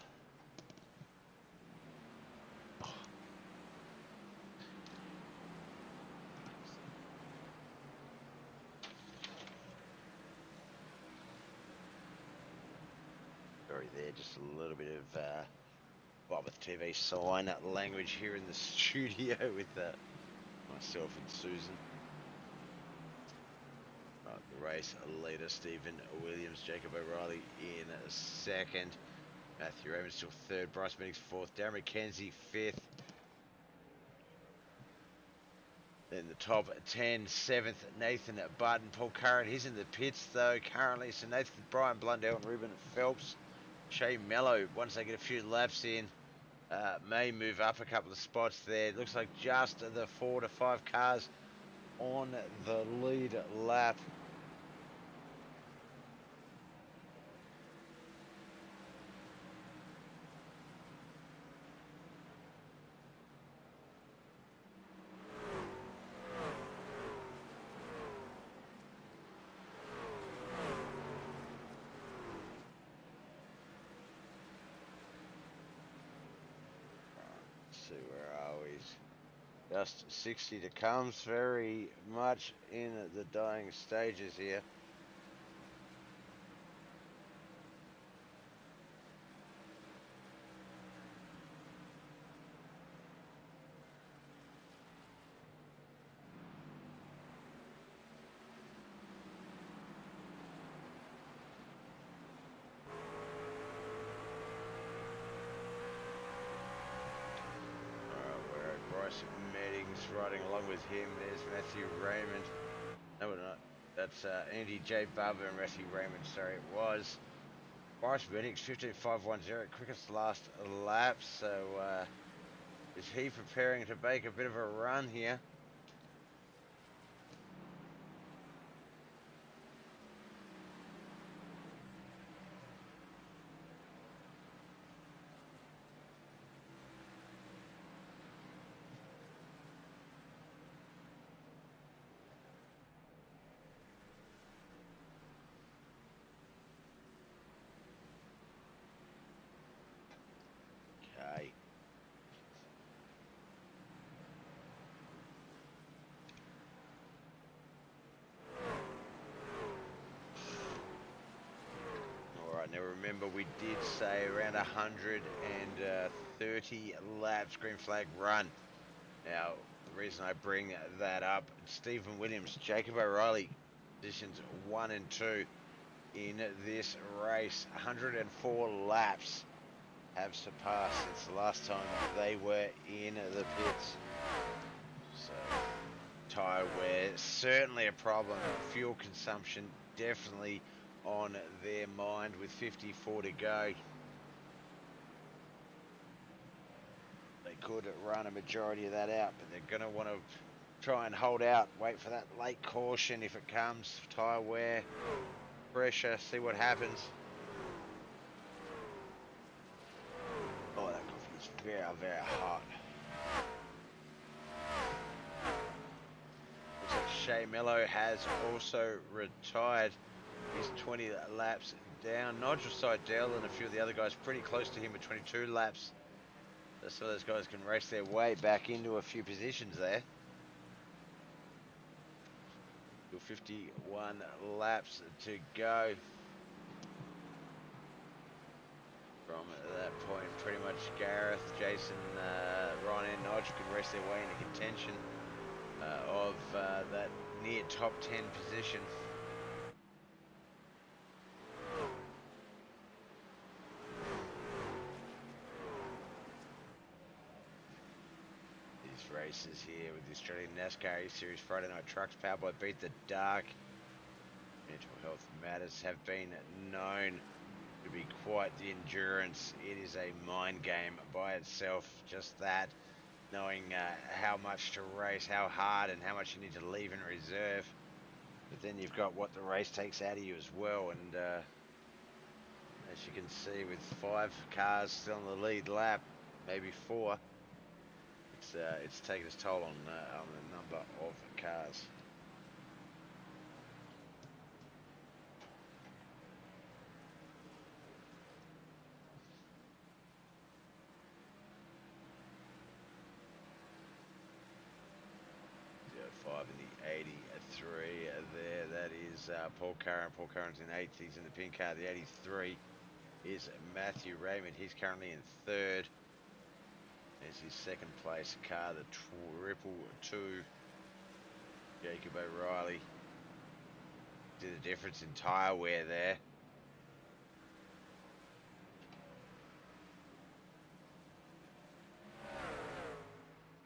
Sorry there, just a little bit of Bob with TV sign language here in the studio with myself and Susan. Right, the race leader, Stephen Williams, Jacob O'Reilly in second. Matthew Raymond still third, Bryce Meadows fourth, Darren McKenzie fifth. Then the top 10, 7th, Nathan Barton, Paul Curran. He's in the pits though currently. So Nathan, Brian Blundell and Ruben Phelps. Shea Mello, once they get a few laps in, may move up a couple of spots there. Looks like just the 4 to 5 cars on the lead lap. See, where are we? Just 60 to come. Very much in the dying stages here. Riding along with him, there's Matthew Raymond. No, we're not. That's Andy J. Barber and Matthew Raymond. Sorry, it was. Bryce Meadows, 15.510, quickest last lap. So, is he preparing to make a bit of a run here? Okay. Alright, now remember we did say around 130 laps, green flag run. Now, the reason I bring that up, Stephen Williams, Jacob O'Reilly, positions 1 and 2 in this race. 104 laps have surpassed since the last time they were in the pits. So, tyre wear, certainly a problem. Fuel consumption, definitely on their mind with 54 to go. They could run a majority of that out, but they're going to want to try and hold out, wait for that late caution if it comes. Tyre wear, pressure, see what happens. Oh, that coffee is very, very hot. Looks like Shea Mello has also retired. He's 20 laps down. Nigel Seidel and a few of the other guys pretty close to him at 22 laps. So those guys can race their way back into a few positions there. 51 laps to go. From that point, pretty much Gareth, Jason, Ryan and Nigel can race their way into contention of that near top 10 position. These races here with the Australian NASCAR eSeries Friday Night Trucks powered by Beat the Dark. Mental health matters have been known to be quite the endurance. It is a mind game by itself, just that. Knowing how much to race, how hard and how much you need to leave in reserve. But then you've got what the race takes out of you as well. And as you can see, with 5 cars still on the lead lap, maybe 4, it's taken its toll on the number of cars. The 5 in the 83 there. That is Paul Curran. Paul Curran's in 8th. He's in the pink car. The 83 is Matthew Raymond. He's currently in 3rd. There's his second place car, the Triple 2. Jacob O'Reilly did a difference in tyre wear there.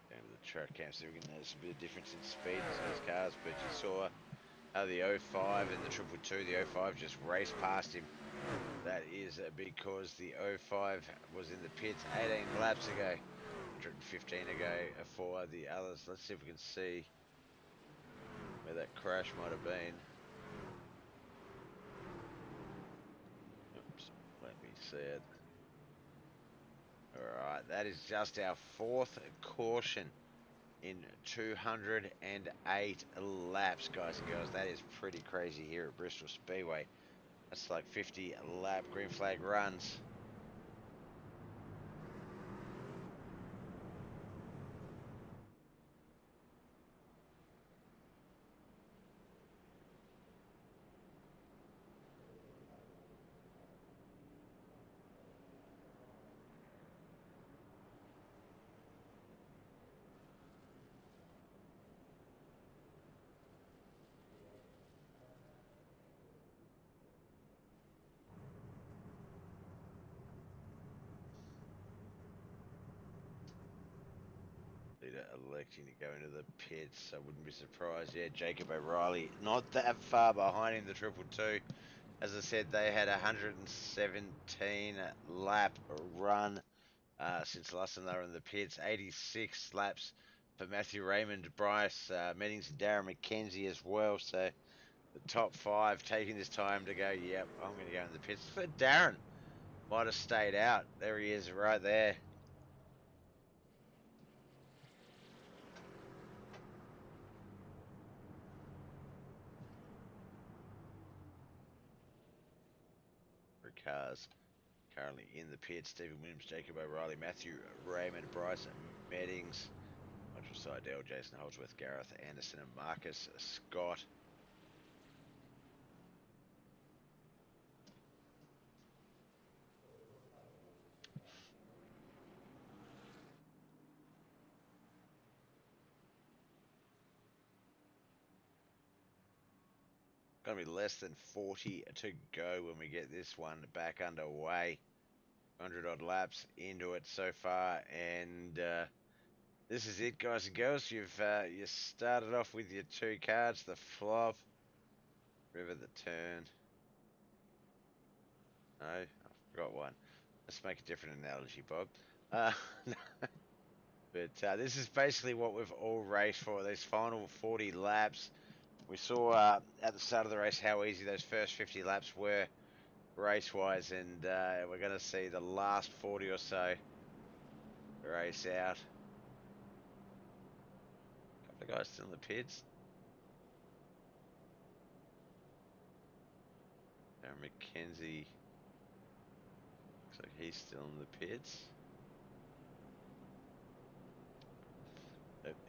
Down to the track cam, so we can notice a bit of difference in speed in those cars, but you saw how the 05 and the Triple 2, the 05 just raced past him. That is because the 05 was in the pits 18 laps ago, 115 ago for the others. Let's see if we can see where that crash might have been. Oops, let me see it. Alright, that is just our 4th caution in 208 laps, guys and girls. That is pretty crazy here at Bristol Speedway. That's like 50 lap green flag runs. Electing to go into the pits. I wouldn't be surprised. Yeah, Jacob O'Reilly not that far behind in the Triple 2. As I said, they had 117 lap run since last time they were in the pits. 86 laps for Matthew Raymond, Bryce Meddings, and Darren McKenzie as well. So the top 5 taking this time to go, yep, I'm going to go in the pits. For Darren, might have stayed out. There he is right there. Cars currently in the pit. Stephen Williams, Jacob O'Reilly, Matthew Raymond, Bryce Meddings, Nigel Seidel, Jason Holdsworth, Gareth Anderson, and Marcus Scott. Going to be less than 40 to go when we get this one back underway. 100 odd laps into it so far, and this is it, guys and girls. You've you started off with your 2 cards, the flop, River, the turn. No, I forgot one. Let's make a different analogy, Bob. But this is basically what we've all raced for, these final 40 laps. We saw at the start of the race how easy those first 50 laps were race-wise, and we're going to see the last 40 or so race out. A couple of guys still in the pits. Darren McKenzie. Looks like he's still in the pits.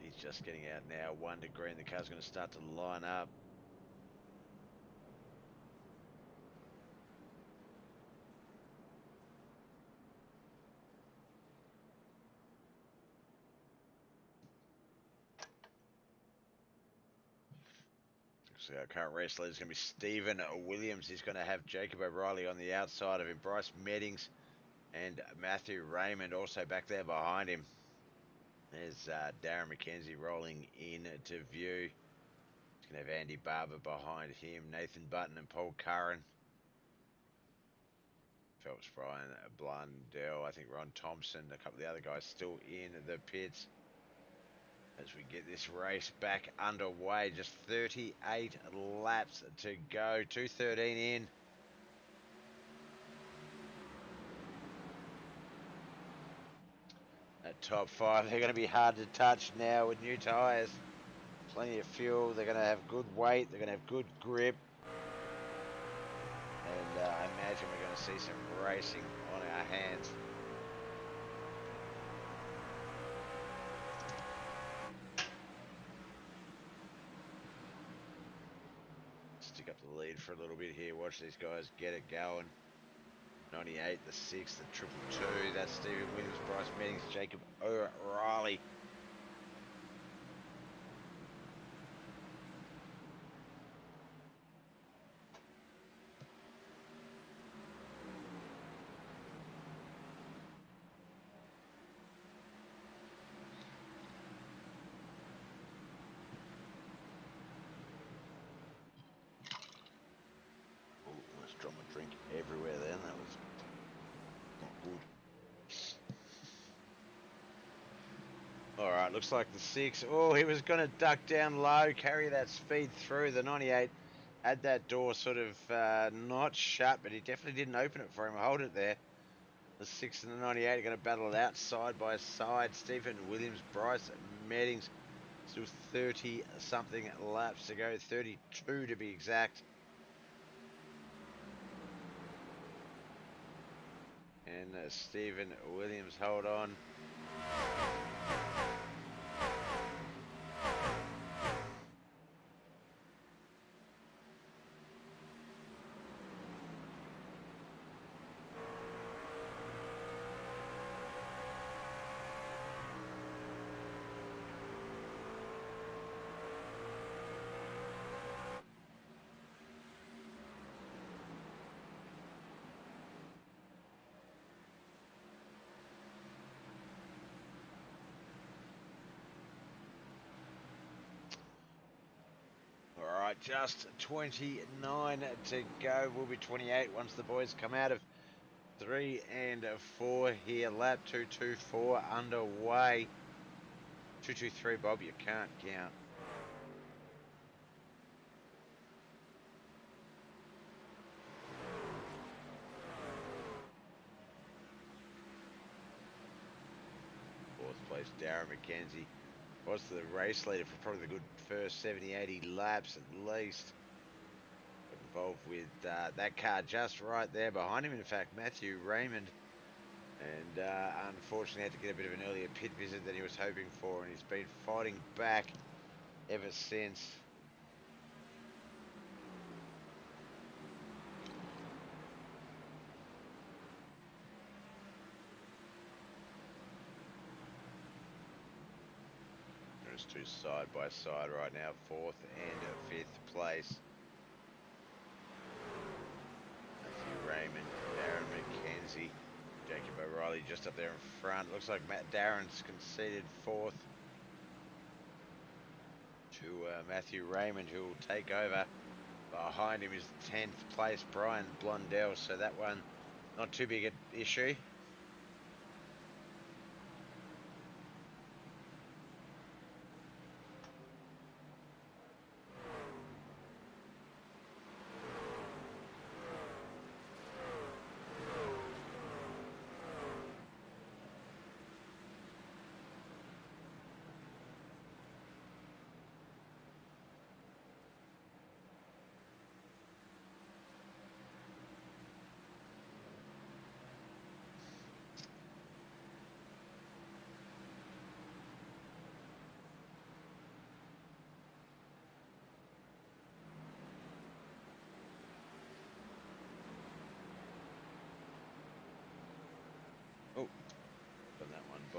He's just getting out now. 1 to green. The car's going to start to line up. So our current race leader is going to be Stephen Williams. He's going to have Jacob O'Reilly on the outside of him. Bryce Meddings and Matthew Raymond also back there behind him. There's Darren McKenzie rolling into view. He's going to have Andy Barber behind him. Nathan Button and Paul Curran. Phelps, Brian Blundell. I think Ron Thompson. A couple of the other guys still in the pits. As we get this race back underway, just 38 laps to go, 2:13 in. That top five, they're going to be hard to touch now with new tyres. Plenty of fuel, they're going to have good weight, they're going to have good grip. And I imagine we're going to see some racing on our hands. Stick up the lead for a little bit here. Watch these guys get it going. 98, the 6, the 222. That's Stephen Williams, Bryce Meddings, Jacob O'Reilly. Almost dropped my drink everywhere then. That was not good. Alright, looks like the 6. Oh, he was going to duck down low, carry that speed through. The 98 had that door sort of not shut, but he definitely didn't open it for him. Hold it there. The 6 and the 98 are going to battle it out side by side. Stephen Williams, Bryce Meddings. Still 30-something laps to go. 32 to be exact. And Stephen Williams, hold on. Alright, just 29 to go. Will be 28 once the boys come out of 3 and 4 here. Lap 224 underway. 223, Bob, you can't count. Fourth place, Darren McKenzie. Was the race leader for probably the good first 70, 80 laps at least. Involved with that car just right there behind him. In fact, Matthew Raymond. And unfortunately had to get a bit of an earlier pit visit than he was hoping for. And he's been fighting back ever since. Those two side by side right now, 4th and 5th place. Matthew Raymond, Darren McKenzie, Jacob O'Reilly just up there in front. Looks like Matt Darren's conceded 4th to Matthew Raymond, who will take over. Behind him is 10th place Brian Blundell, so that one not too big an issue.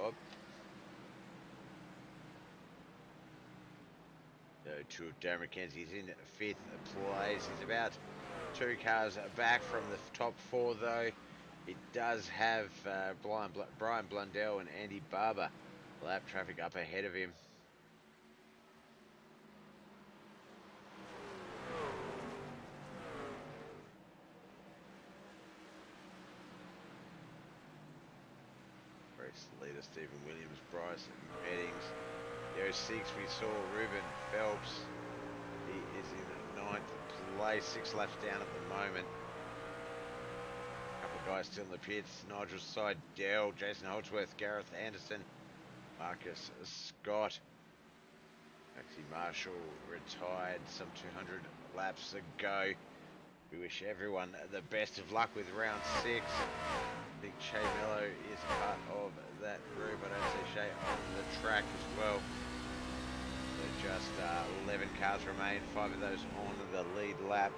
Bob. So to Darren McKenzie's in 5th place. He's about 2 cars back from the top 4 though. It does have Brian Blundell and Andy Barber. Lap traffic up ahead of him. Race leader Stephen Williams, Bryce Meddings. The 06 we saw Ruben Phelps. He is in 9th place, 6 laps down at the moment. Couple of guys still in the pits. Nigel Seidel, Jason Holdsworth, Gareth Anderson, Marcus Scott. Maxie Marshall retired some 200 laps ago. We wish everyone the best of luck with round 6. I think Shea Mello is part of that group. I don't see Shea on the track as well. So just 11 cars remain, 5 of those on the lead lap.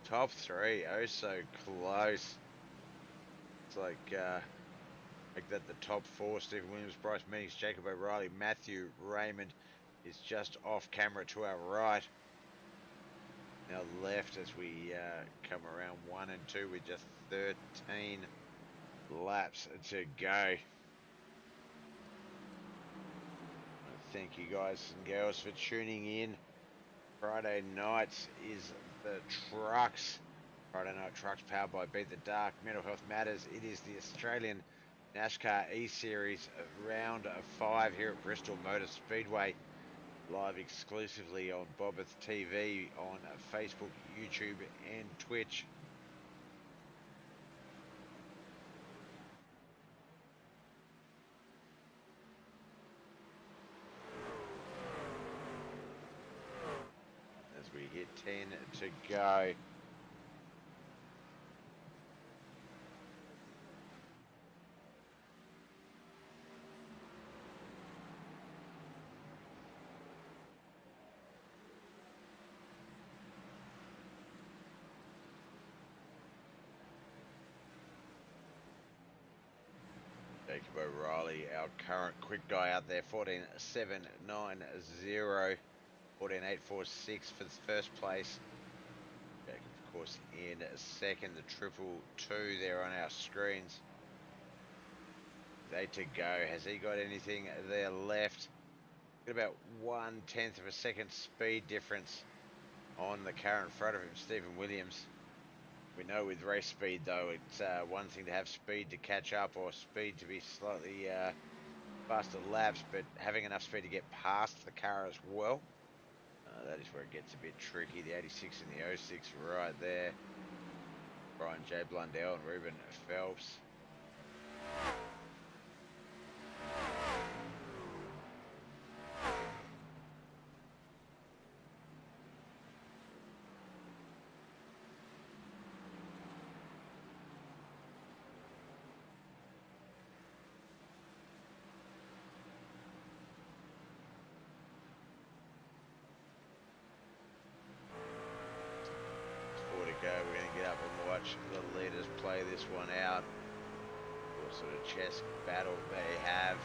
Top 3, oh so close. It's like that the top 4, Stephen Williams, Bryce Meddings, Jacob O'Reilly, Matthew Raymond is just off camera to our right. Now left as we come around 1 and 2 with just 13 laps to go. Thank you guys and girls for tuning in. Friday nights is the trucks. Friday Night Trucks powered by Beat the Dark. Mental Health Matters. It is the Australian NASCAR eSeries round 5 here at Bristol Motor Speedway. Live exclusively on Bobbeth TV, on Facebook, YouTube and Twitch. As we hit 10 to go. Jacob O'Reilly, our current quick guy out there, 14.790, 14.846 for the first place. Jacob, of course, in second, the 222 there on our screens. 8 to go. Has he got anything there left? Got about 1/10 of a second speed difference on the car in front of him, Stephen Williams. We know with race speed though, it's one thing to have speed to catch up or speed to be slightly faster laps, but having enough speed to get past the car as well, that is where it gets a bit tricky. The 86 and the 06 right there. Brian J. Blundell and Ruben Phelps. Go. We're going to get up and watch the leaders play this one out. What sort of chess battle they have.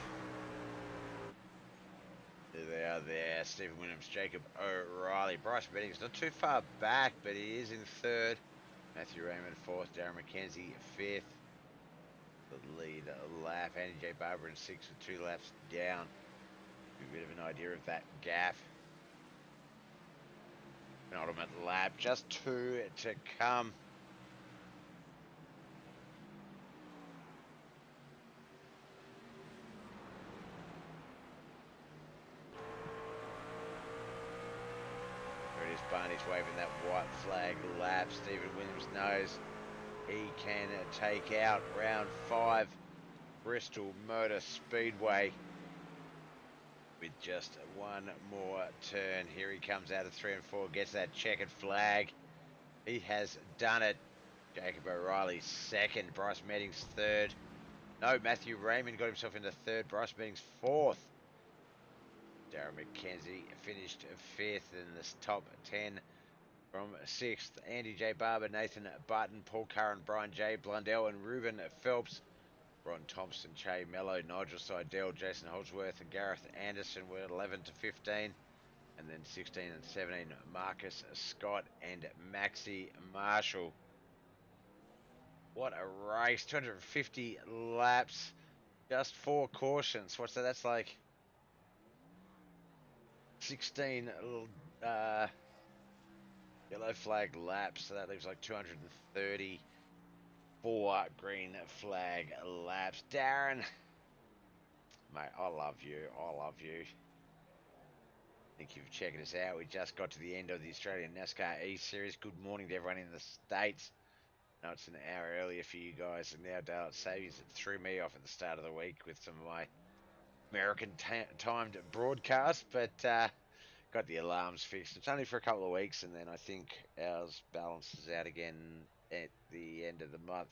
There they are there. Stephen Williams, Jacob O'Reilly. Bryce Meddings not too far back, but he is in 3rd. Matthew Raymond 4th. Darren McKenzie 5th. The lead lap. Andy J. Barber in 6th with 2 laps down. A bit of an idea of that gap. Penultimate lap, just 2 to come. There it is, Barney's waving that white flag lap. Stephen Williams knows he can take out round 5, Bristol Motor Speedway. With just one more turn. Here he comes out of 3 and 4, gets that checkered flag. He has done it. Jacob O'Reilly second. Bryce Meddings third. No, Matthew Raymond got himself into third. Bryce Meddings fourth. Darren McKenzie finished fifth in this top 10 from sixth. Andy J. Barber, Nathan Barton, Paul Curran, Brian J. Blundell, and Ruben Phelps. Ron Thompson, Che Mello, Nigel Seidel, Jason Holdsworth, and Gareth Anderson were 11 to 15. And then 16 and 17, Marcus Scott and Maxi Marshall. What a race. 250 laps, just four cautions. What's that? That's like 16 uh, yellow flag laps. So that leaves like 234 green flag laps. Darren, mate, I love you. I love you. Thank you for checking us out. We just got to the end of the Australian NASCAR eSeries. Good morning to everyone in the States. I know it's an hour earlier for you guys, and now daylight savings. It threw me off at the start of the week with some of my American timed broadcast, but got the alarms fixed. It's only for a couple of weeks, and then I think ours balances out again at the end of the month,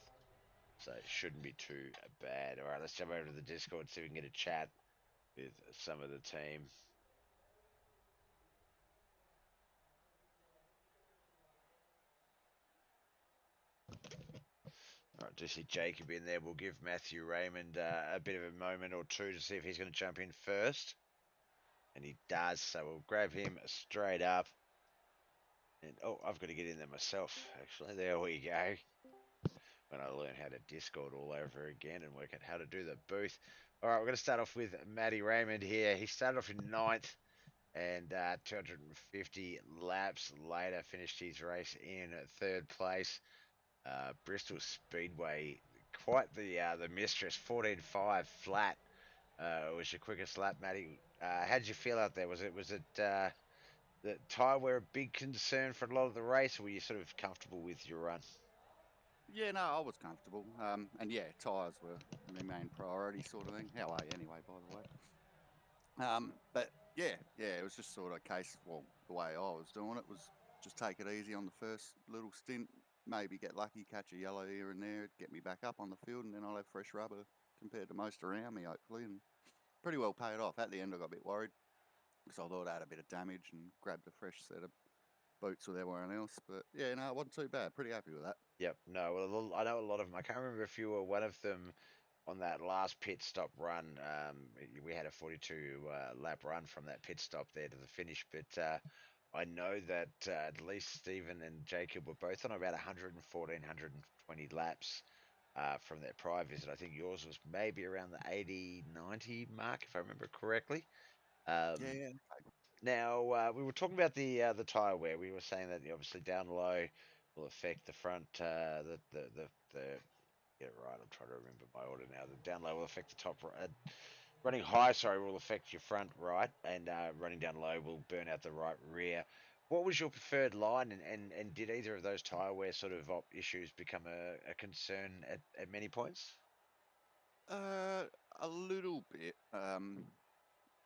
so it shouldn't be too bad. All right, let's jump over to the Discord, see if we can get a chat with some of the team. All right, do see Jacob in there. We'll give Matthew Raymond a bit of a moment or two to see if he's going to jump in first. And he does, so we'll grab him straight up. And oh, I've got to get in there myself, actually. There we go. When I learn how to Discord all over again and work out how to do the booth. All right, we're going to start off with Matty Raymond here. He started off in ninth and 250 laps later finished his race in third place. Bristol Speedway, quite the mistress, 14.5 flat. Was your quickest lap, Matty. How did you feel out there? Was it the tyre were a big concern for a lot of the race, or were you sort of comfortable with your run? Yeah, no, I was comfortable. And yeah, tyres were my main priority, sort of thing. How are you anyway, by the way? But yeah, it was just sort of a case. Well, the way I was doing it was just take it easy on the first little stint. Maybe get lucky, catch a yellow here and there, get me back up on the field, and then I'll have fresh rubber compared to most around me, hopefully. And pretty well paid off. At the end, I got a bit worried because I thought I had a bit of damage and grabbed a fresh set of boots with everyone else. But yeah, no, it wasn't too bad. Pretty happy with that. Yep, no, well, I know a lot of them. I can't remember if you were one of them on that last pit stop run. We had a 42 lap run from that pit stop there to the finish, but I know that at least Stephen and Jacob were both on about 114, 120 laps from their prior visit. I think yours was maybe around the 80, 90 mark, if I remember correctly. Yeah, Um, yeah. Now we were talking about the tire wear. We were saying that obviously down low will affect the front. The Get it right. I'm trying to remember my order now. The down low will affect the top right. Running high, sorry, will affect your front right, and running down low will burn out the right rear. What was your preferred line, and did either of those tire wear sort of issues become a concern at many points? A little bit.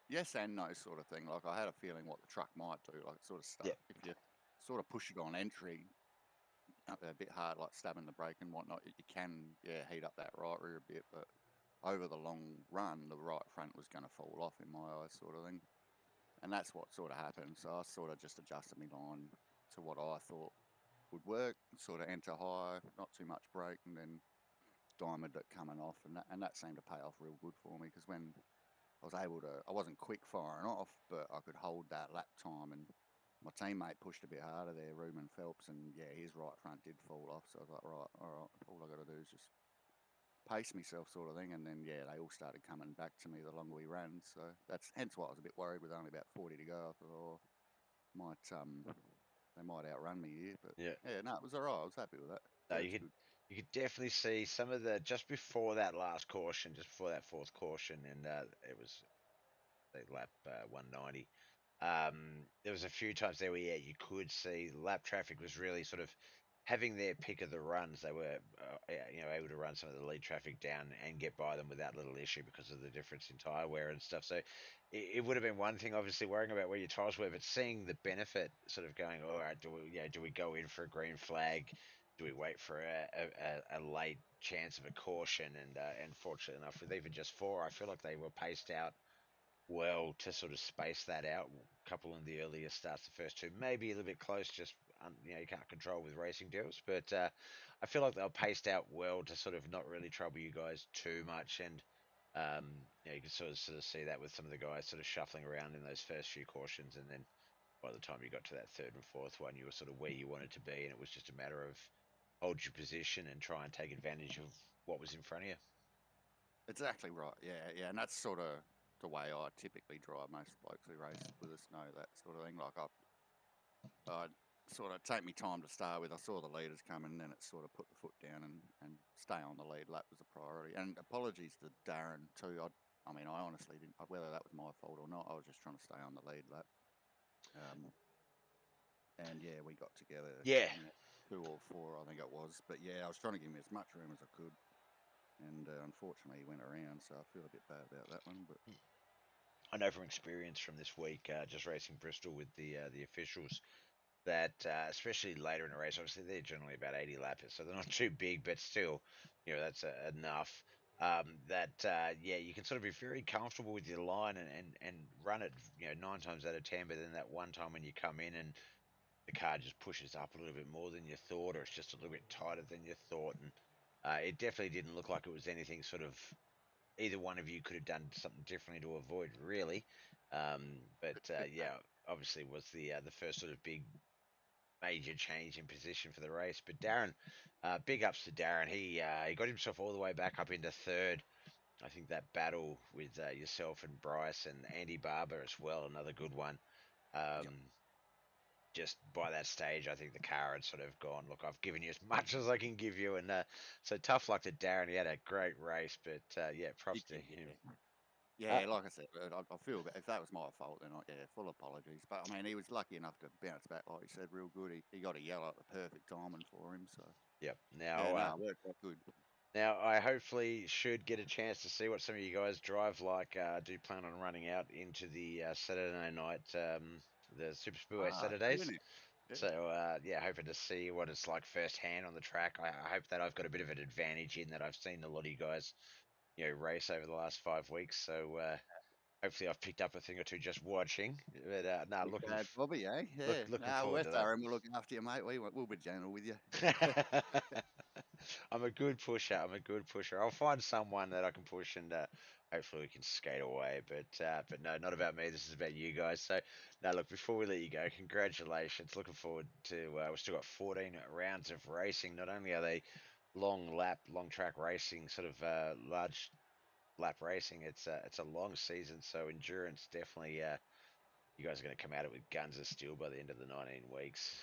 Yes and no sort of thing. Like I had a feeling what the truck might do. Like sort of Yeah, start if you sort of push it on entry a bit hard, like stabbing the brake and whatnot. You can heat up that right rear a bit, but over the long run, the right front was going to fall off in my eyes, sort of thing. And that's what sort of happened. So I sort of just adjusted my line to what I thought would work. Sort of enter high, not too much brake, and then diamond it coming off, and that seemed to pay off real good for me because when I was able to, I wasn't quick firing off, but I could hold that lap time. And my teammate pushed a bit harder there, Ruben Phelps, and yeah, his right front did fall off. So I was like, right, all right, all I got to do is just pace myself, sort of thing. And then yeah, they all started coming back to me the longer we ran. So that's hence why I was a bit worried with only about 40 to go. I thought, oh, might they might outrun me here, but yeah. yeah, no, it was all right. I was happy with that. No, Yeah, it's good. you could definitely see some of the just before that last caution, just before that fourth caution, and it was lap 190. There was a few times there where yeah, you could see lap traffic was really sort of having their pick of the runs. They were able to run some of the lead traffic down and get by them without little issue because of the difference in tire wear and stuff. So it would have been one thing, obviously worrying about where your tires were, but seeing the benefit, sort of going, all right, do we go in for a green flag? do we wait for a late chance of a caution? And fortunately enough, with even just four, I feel like they were paced out well to sort of space that out. A couple in the earlier starts, the first two maybe a little bit close, just you can't control with racing deals. But I feel like they were paced out well to sort of not really trouble you guys too much. And you can sort of see that with some of the guys sort of shuffling around in those first few cautions, and then by the time you got to that third and fourth one, you were sort of where you wanted to be, and it was just a matter of hold your position and try and take advantage of what was in front of you. Exactly right. Yeah, yeah, and that's sort of the way I typically drive. Most blokes who race with us know that sort of thing. Like I sort of take me time to start with. I saw the leaders coming, and then it sort of put the foot down and stay on the lead lap was a priority. And apologies to Darren too. I mean, I honestly didn't, whether that was my fault or not. I was just trying to stay on the lead lap. Um, and yeah, we got together Yeah, minute two or four, I think it was. But yeah, I was trying to give him as much room as I could, and unfortunately, he went around. So I feel a bit bad about that one. But I know from experience from this week, just racing Bristol with the officials, that especially later in a race, obviously they're generally about 80 lappers, so they're not too big, but still, that's enough. That yeah, you can sort of be very comfortable with your line and run it, 9 times out of 10, but then that one time when you come in and the car just pushes up a little bit more than you thought, or it's just a little bit tighter than you thought, and it definitely didn't look like it was anything sort of either one of you could have done something differently to avoid, really. But yeah, obviously was the first sort of big major change in position for the race. But Darren, big ups to Darren. He got himself all the way back up into third. I think that battle with yourself and Bryce and Andy Barber as well, another good one. yep, Um, just by that stage, I think the car had sort of gone, look, I've given you as much as I can give you. And so tough luck to Darren. He had a great race, but yeah, he props to did. him. Yeah. Uh, Yeah, like I said, I feel if that was my fault, then yeah, full apologies. But I mean, he was lucky enough to bounce back, like you said, real good. He got a yellow at the perfect timing for him. So yep. yeah, no, it worked out good. Now I hopefully should get a chance to see what some of you guys drive like. I do plan on running out into the Saturday night, the Super Speedway Ah, Saturdays. brilliant. Yeah, So yeah, hoping to see what it's like firsthand on the track. I hope that I've got a bit of an advantage in that I've seen a lot of you guys, race over the last 5 weeks. So hopefully I've picked up a thing or two just watching. But nah, big bad Bobby, eh? Yeah. looking No, forward we're to that. thorough. We'll look after you, mate. We'll be gentle with you. I'm a good pusher. I'm a good pusher. I'll find someone that I can push, and hopefully we can skate away. But no, not about me. This is about you guys. So now, look, before we let you go, congratulations. Looking forward to. We've still got 14 rounds of racing. Not only are they long track racing, sort of large lap racing. It's a long season, so endurance definitely. You guys are going to come at it with guns of steel by the end of the 19 weeks.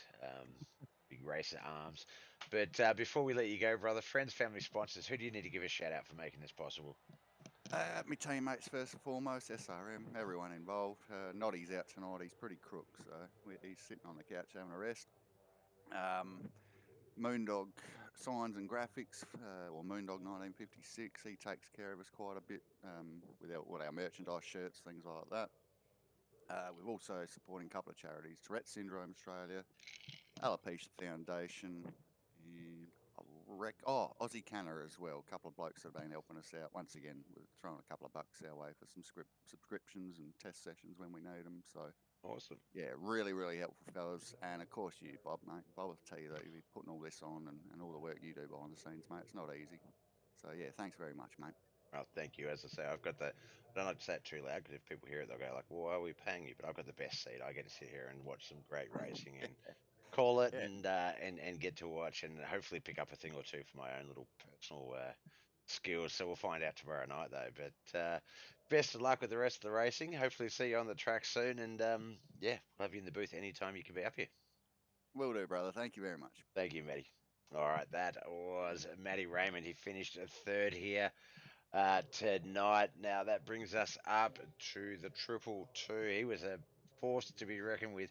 Big race at arms. But before we let you go, brother, friends, family, sponsors, who do you need to give a shout out for making this possible? My teammates first and foremost, SRM, everyone involved. Noddy's out tonight. He's pretty crook, so he's sitting on the couch having a rest. Um, Moondog Signs and Graphics, or Moondog 1956. He takes care of us quite a bit with our merchandise, shirts, things like that. We've also supporting a couple of charities: Tourette Syndrome Australia, Alopecia Foundation, Aussie Canner as well. A couple of blokes that have been helping us out. Once again, we're throwing a couple of bucks our way for some subscriptions and test sessions when we need them. So Awesome. yeah, really, really helpful fellas. And of course you, Bob, mate. Bob will tell you that you'll be putting all this on and all the work you do behind the scenes, mate. It's not easy. So yeah, thanks very much, mate. Well, thank you. As I say, I've got the. I don't like to say it too loud because if people hear it, they'll go like, "Well, why are we paying you?" But I've got the best seat. I get to sit here and watch some great racing and call it Yeah, and get to watch and hopefully pick up a thing or two for my own little personal skills. So we'll find out tomorrow night though. But best of luck with the rest of the racing. Hopefully see you on the track soon. And yeah, we'll have you in the booth anytime you can be up here. will do, brother. Thank you very much. Thank you, Matty. All right, that was Matty Raymond. He finished third here tonight. Now that brings us up to the triple two. He was a force to be reckoned with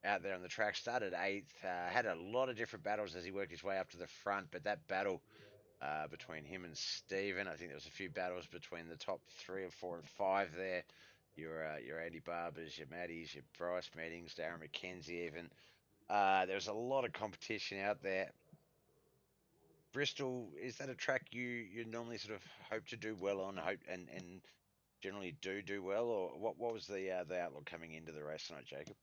out there on the track. Started eighth, had a lot of different battles as he worked his way up to the front. But that battle between him and Steven, I think there was a few battles between the top three or four and five there. Your Andy Barbers, your Maddies, your Bryce Meetings, Darren McKenzie even. There was a lot of competition out there. Bristol, is that a track you normally sort of hope to do well on, hope and generally do well, or what was the outlook coming into the race tonight, Jacob?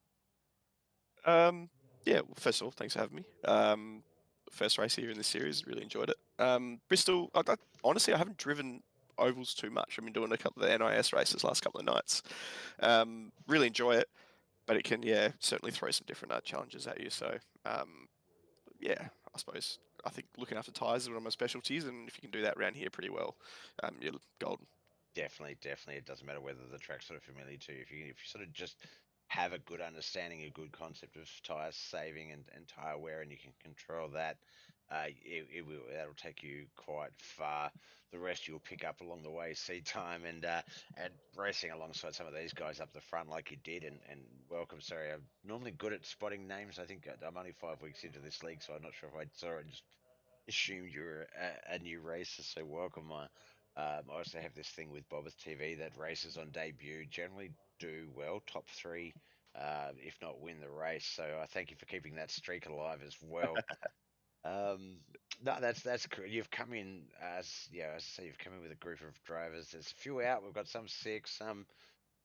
Um, yeah, well, first of all, thanks for having me. First race here in the series, really enjoyed it. Bristol, honestly, I haven't driven ovals too much. I've been doing a couple of the NIS races last couple of nights. Really enjoy it, but it can, yeah, certainly throw some different challenges at you. So, yeah, I think looking after tyres is one of my specialties, and if you can do that around here pretty well, you're golden. Definitely, definitely. It doesn't matter whether the track's sort of familiar to you. If you sort of just have a good understanding, a good concept of tire saving and tire wear, and you can control that, that'll take you quite far. The rest you'll pick up along the way, seat time and racing alongside some of these guys up the front like you did. And welcome, sorry, I'm normally good at spotting names. I think I'm only 5 weeks into this league, so I'm not sure if I saw it and just assumed you were a new racer. So welcome. I also have this thing with Bobbers TV that races on debut generally do well, top three, if not win the race. So I thank you for keeping that streak alive as well. Um, no, that's cool. You've come in as yeah, as I say, you've come in with a group of drivers. There's a few out. We've got some sick, some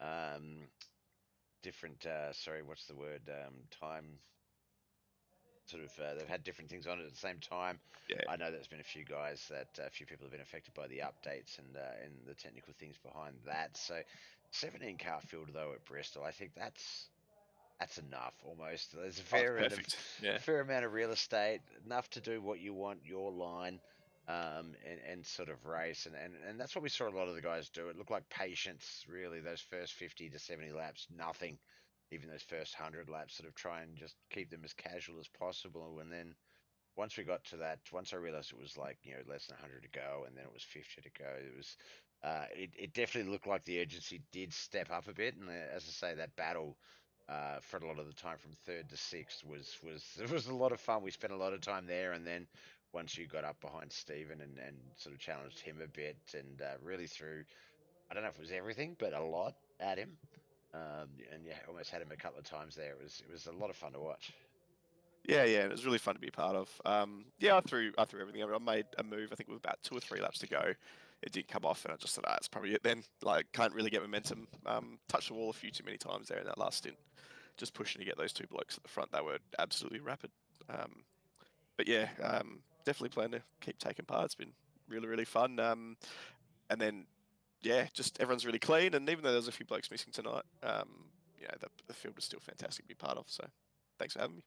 um, different. Sorry, what's the word? Time sort of they've had different things on at the same time. Yeah, I know there's been a few guys that a few people have been affected by the updates and the technical things behind that. So 17 car field though at Bristol, I think that's enough almost. There's a oh, it's perfect. Yeah, fair amount of real estate, enough to do what you want, your line, and sort of race, and that's what we saw a lot of the guys do. It looked like patience, really. Those first 50 to 70 laps, nothing. Even those first 100 laps, sort of try and just keep them as casual as possible, and then once we got to that, once I realized it was like less than 100 to go, and then it was 50 to go, it definitely looked like the urgency did step up a bit, and as I say, that battle for a lot of the time from third to sixth was it was a lot of fun. We spent a lot of time there, and then once you got up behind Stephen and sort of challenged him a bit, and really threw I don't know if it was everything, but a lot at him, and yeah, almost had him a couple of times there. It was a lot of fun to watch. yeah, it was really fun to be a part of. Yeah, I threw everything over. I made a move. I think with about 2 or 3 laps to go, it did come off, and I just thought, that's probably it then. Like, can't really get momentum. Touched the wall a few too many times there in that last stint. Just pushing to get those two blokes at the front. They were absolutely rapid. But yeah, definitely plan to keep taking part. It's been really, really fun. And then yeah, just everyone's really clean. And even though there's a few blokes missing tonight, the field was still fantastic to be part of. So thanks for having me.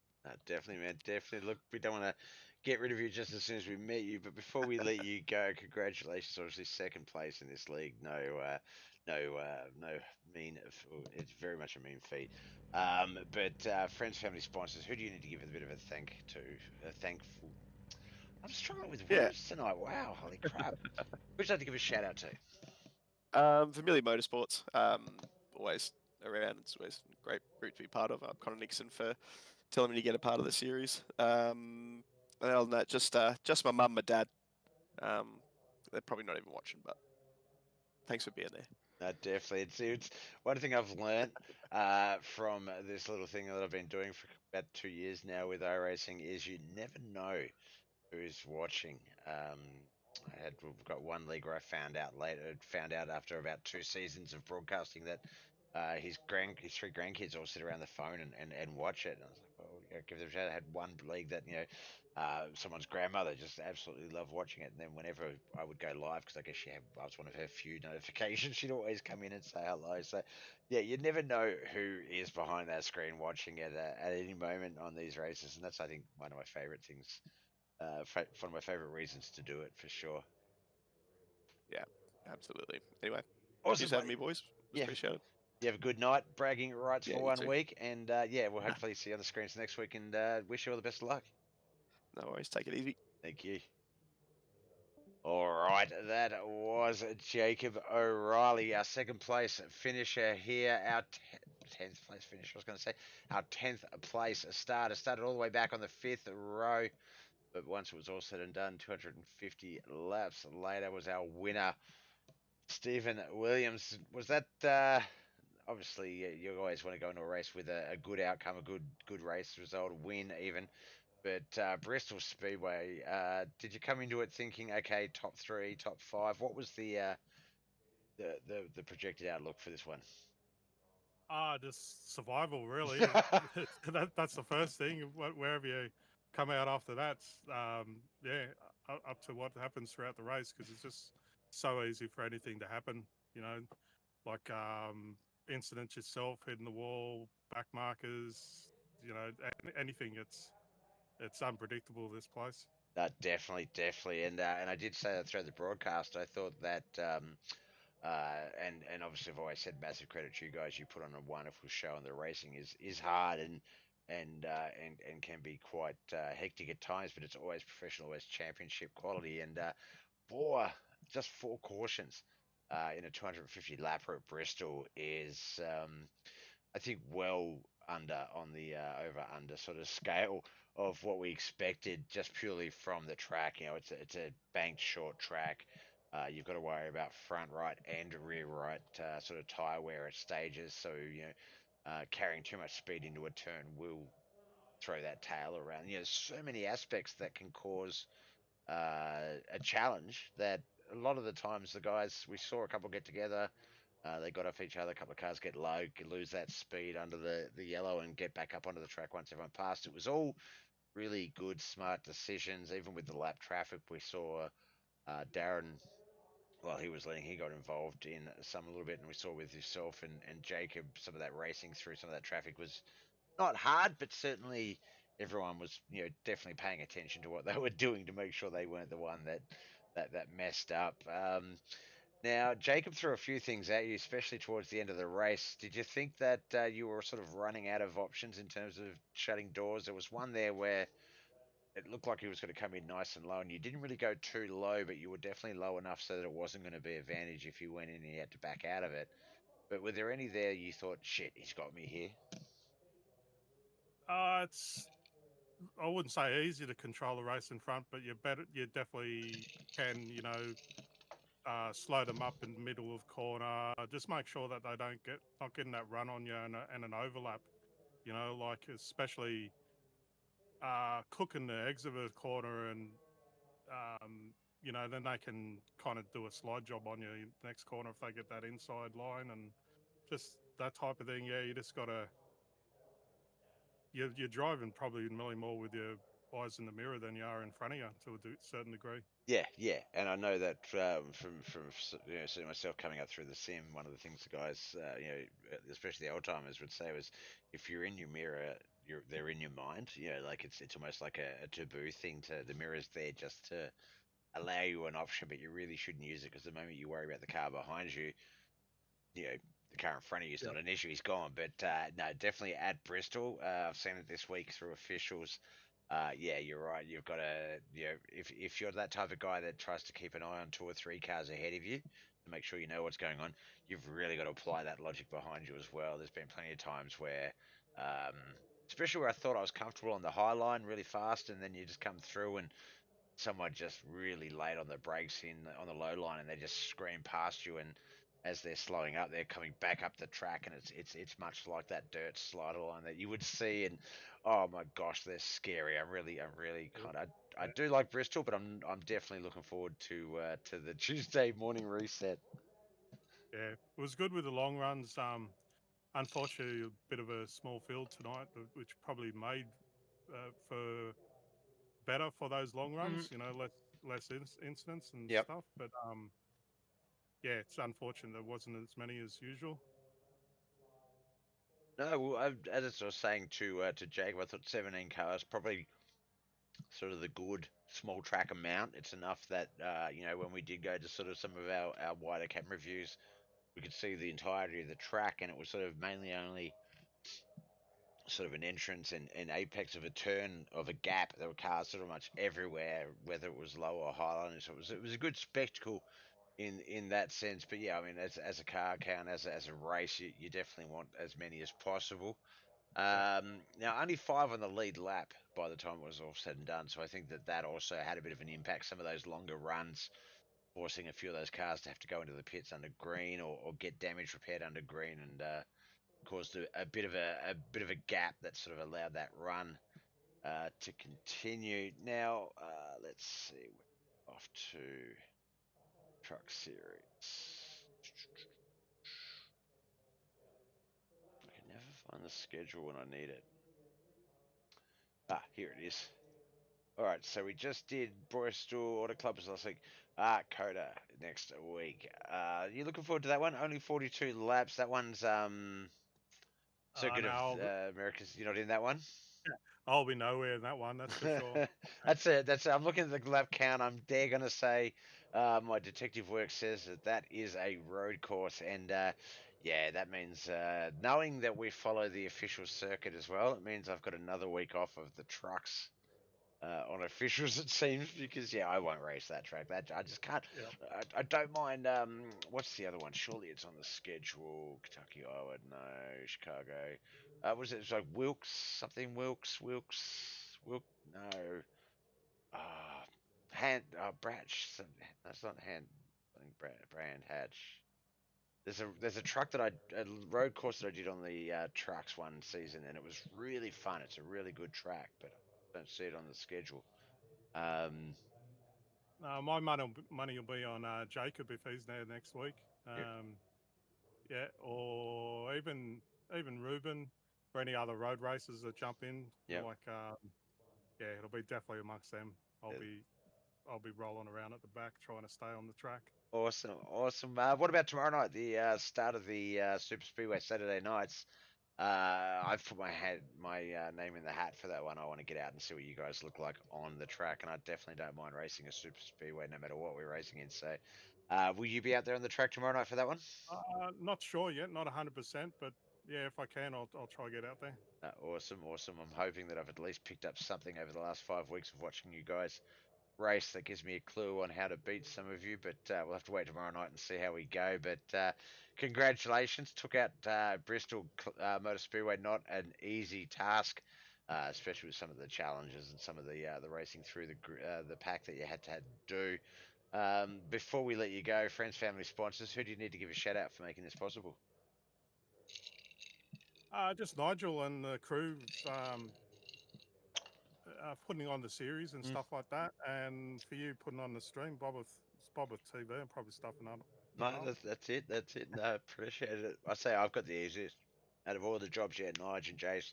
Definitely, man. Definitely. Look, we don't want to get rid of you just as soon as we meet you, but before we let you go, congratulations. Obviously, second place in this league. No mean. It's very much a mean feat. But friends, family, sponsors. Who do you need to give a bit of a thank to? A thankful. I'm struggling with Yeah, words tonight. Wow, holy crap. Who'd you like to give a shout out to? Familiar Motorsports, always around. It's always a great group to be part of. Connor Nixon for telling me to get a part of the series. And other than that, just my mum, my dad. Um, they're probably not even watching, but thanks for being there. No, definitely. It's one thing I've learnt from this little thing that I've been doing for about 2 years now with iRacing is you never know who's watching. We've got one league where I found out after about 2 seasons of broadcasting that his three grandkids all sit around the phone and watch it. And I was like, well, give them a shout. I had one league that someone's grandmother just absolutely loved watching it. And then whenever I would go live, because I guess I was one of her few notifications, she'd always come in and say hello. So yeah, you never know who is behind that screen watching it at any moment on these races, and that's I think one of my favorite things one of my favorite reasons to do it for sure. Yeah, absolutely. Anyway, cheers Awesome, for having buddy. me, boys. It was Yeah, appreciated. you have a good night. Bragging rights Yeah, for you one too. week, and yeah, we'll hopefully see you on the screens next week. And wish you all the best of luck. No worries. Take it easy. Thank you. All right, that was Jacob O'Reilly, our second place finisher here. Our 10th place finisher, I was going to say. Our 10th place starter. Started all the way back on the fifth row. But once it was all said and done, 250 laps later was our winner. Stephen Williams, was that obviously you always want to go into a race with a good outcome, a good race result, a win even. But Bristol Speedway, did you come into it thinking, okay, top three, top five? What was the projected outlook for this one? Just survival, really. That's the first thing. Wherever you come out after that, yeah, up to what happens throughout the race, because it's just so easy for anything to happen. You know, like incidents yourself, hitting the wall, back markers. You know, anything. It's unpredictable. This place. Definitely, definitely, and I did say that throughout the broadcast. I thought that, and obviously I've always said massive credit to you guys. You put on a wonderful show, and the racing is hard and can be quite hectic at times, but it's always professional, always championship quality. And four, just four cautions in a 250 lapper at Bristol is I think well under on the over under sort of scale of what we expected just purely from the track. You know, it's a banked short track. You've got to worry about front right and rear right sort of tire wear at stages. So you know, carrying too much speed into a turn will throw that tail around. You know, there's so many aspects that can cause a challenge that a lot of the times the guys we saw a couple get together, they got off each other, a couple of cars get low, lose that speed under the yellow and get back up onto the track once everyone passed. It was all really good, smart decisions. Even with the lap traffic, we saw Darren. Well, he was leading. He got involved in some a little bit, and we saw with yourself and Jacob some of that racing through some of that traffic was not hard, but certainly everyone was, you know, definitely paying attention to what they were doing to make sure they weren't the one that messed up. Now, Jacob threw a few things at you, especially towards the end of the race. Did you think that you were sort of running out of options in terms of shutting doors? There was one there where it looked like he was going to come in nice and low, and you didn't really go too low, but you were definitely low enough so that it wasn't going to be advantage if you went in and you had to back out of it. But were there any there you thought, shit, he's got me here? It's I wouldn't say easy to control the race in front, but you better you definitely can. You know, slow them up in the middle of corner. Just make sure that they don't get not getting that run on you and an overlap. You know, like especially cooking the exit corner and you know then they can kind of do a slide job on you in the next corner if they get that inside line and just that type of thing. Yeah, you just gotta you're driving probably really more with your eyes in the mirror than you are in front of you to a certain degree. Yeah, yeah, and I know that from you know, seeing myself coming up through the sim, one of the things the guys, you know, especially the old timers would say was, if you're in your mirror, they're in your mind. You know, like it's almost like a taboo thing to the mirror's there just to allow you an option, but you really shouldn't use it because the moment you worry about the car behind you, you know, the car in front of you is Yep. not an issue. He's gone, but no, definitely at Bristol. I've seen it this week through officials. Yeah, you're right. You've got to, you know, if you're that type of guy that tries to keep an eye on two or three cars ahead of you to make sure you know what's going on, you've really got to apply that logic behind you as well. There's been plenty of times where, um, especially where I thought I was comfortable on the high line really fast, and then you just come through and someone just really late on the brakes in on the low line and they just scream past you, and as they're slowing up they're coming back up the track, and it's much like that dirt slider line that you would see, and oh my gosh, they're scary. I'm really Yep. kind of I do like Bristol, but I'm definitely looking forward to the Tuesday morning reset. Yeah, it was good with the long runs. Unfortunately, a bit of a small field tonight, which probably made for better for those long Mm, runs. You know, less incidents and yep. stuff. But yeah, it's unfortunate there wasn't as many as usual. No, well, as I was saying to Jacob, I thought 17 cars probably sort of the good small track amount. It's enough that you know, when we did go to sort of some of our wider camera views, we could see the entirety of the track, and it was sort of mainly only sort of an entrance and apex of a turn of a gap. There were cars sort of much everywhere, whether it was low or high line. So it was a good spectacle in that sense. But yeah, I mean, as a car count, as a race, you definitely want as many as possible. Yep. Now, only five on the lead lap by the time it was all said and done. So I think that also had a bit of an impact. Some of those longer runs, forcing a few of those cars to have to go into the pits under green, or get damage repaired under green, and caused a bit of a gap that sort of allowed that run. to continue. Now, let's see. We're off to Truck Series. I can never find the schedule when I need it. Ah, here it is. All right, so we just did Bristol Auto Clubs last week. Coda next week. You looking forward to that one? Only 42 laps. That one's Circuit of No, Americas. You're not in that one. I'll be nowhere in that one. That's for sure. That's it. That's it. I'm looking at the lap count. I'm dare gonna say, my detective work says that that is a road course, and yeah, that means knowing that we follow the official circuit as well. It means I've got another week off of the trucks on officials, it seems, because yeah, I won't race that track. That I just can't. Yeah. I don't mind. What's the other one? Surely it's on the schedule. Kentucky, Iowa, no. Chicago. Was it? It's like Wilkes something? Wilk? No. Uh, Bratch. That's not Hand. Something Brand Hatch. There's a truck that a road course that I did on the trucks one season, and it was really fun. It's a really good track, but I don't see it on the schedule. Um, My money will be on Jacob if he's there next week. yeah, Yeah, or even Ruben or any other road racers that jump in. yeah. Like, yeah, it'll be definitely amongst them. I'll Uh, be I'll be rolling around at the back trying to stay on the track. Awesome, awesome. What about tomorrow night? The start of the Super Speedway Saturday nights. I've put my name in the hat for that one. I want to get out and see what you guys look like on the track, and I definitely don't mind racing a Super Speedway, no matter what we're racing in. So, will you be out there on the track tomorrow night for that one? Not sure yet, not 100%, but yeah, if I can, I'll try to get out there. Awesome, awesome. I'm hoping that I've at least picked up something over the last 5 weeks of watching you guys race that gives me a clue on how to beat some of you, but we'll have to wait tomorrow night and see how we go. But congratulations, took out Bristol Motor Speedway. Not an easy task, especially with some of the challenges and some of the racing through the pack that you had to do. Before we let you go, friends, family, sponsors, who do you need to give a shout out for making this possible? Just Nigel and the crew putting on the series and Mm. stuff like that, and for you putting on the stream, Bob with TV and probably stuffing up. No, that's it. That's it. No, appreciate it. I say I've got the easiest out of all the jobs. Yeah, Nige and Jace,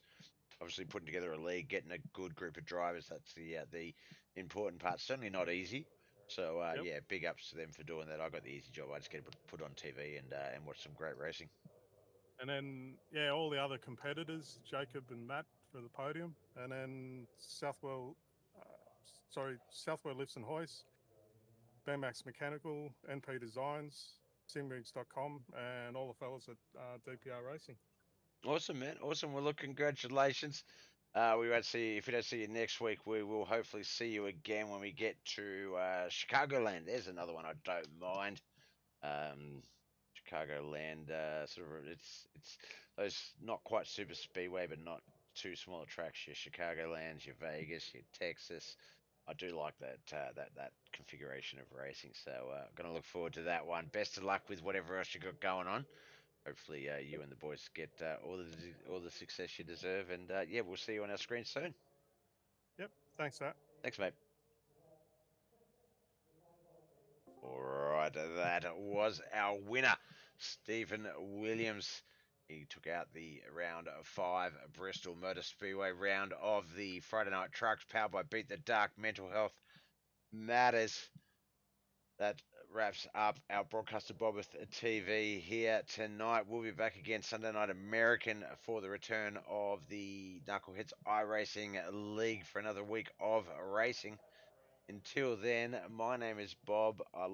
obviously putting together a league, getting a good group of drivers. That's the important part. Certainly not easy. So Yep. yeah, big ups to them for doing that. I got the easy job. I just get to put on TV and watch some great racing. And then yeah, all the other competitors, Jacob and Matt for the podium, and then Southwell Lifts and Hoist, Max Mechanical, NP Designs, simrigs.com, and all the fellas at DPR Racing. Awesome, man. Awesome. Well, look, congratulations. We won't see if we don't see you next week. We will hopefully see you again when we get to Chicagoland. There's another one I don't mind. Um, Chicagoland, sort of it's those not quite super speedway, but not too small tracks. Your Chicagolands, your Vegas, your Texas. I do like that configuration of racing. So gonna look forward to that one. Best of luck with whatever else you got going on. Hopefully you and the boys get all the success you deserve. And yeah, we'll see you on our screen soon. Yep. Thanks, that. Thanks, mate. Alright, that was our winner, Stephen Williams. He took out the round 5 Bristol Motor Speedway round of the Friday Night Trucks, powered by Beat the Dark Mental Health Matters. That wraps up our broadcaster Bobith TV here tonight. We'll be back again Sunday Night American for the return of the Knuckleheads iRacing League for another week of racing. Until then, my name is Bob. I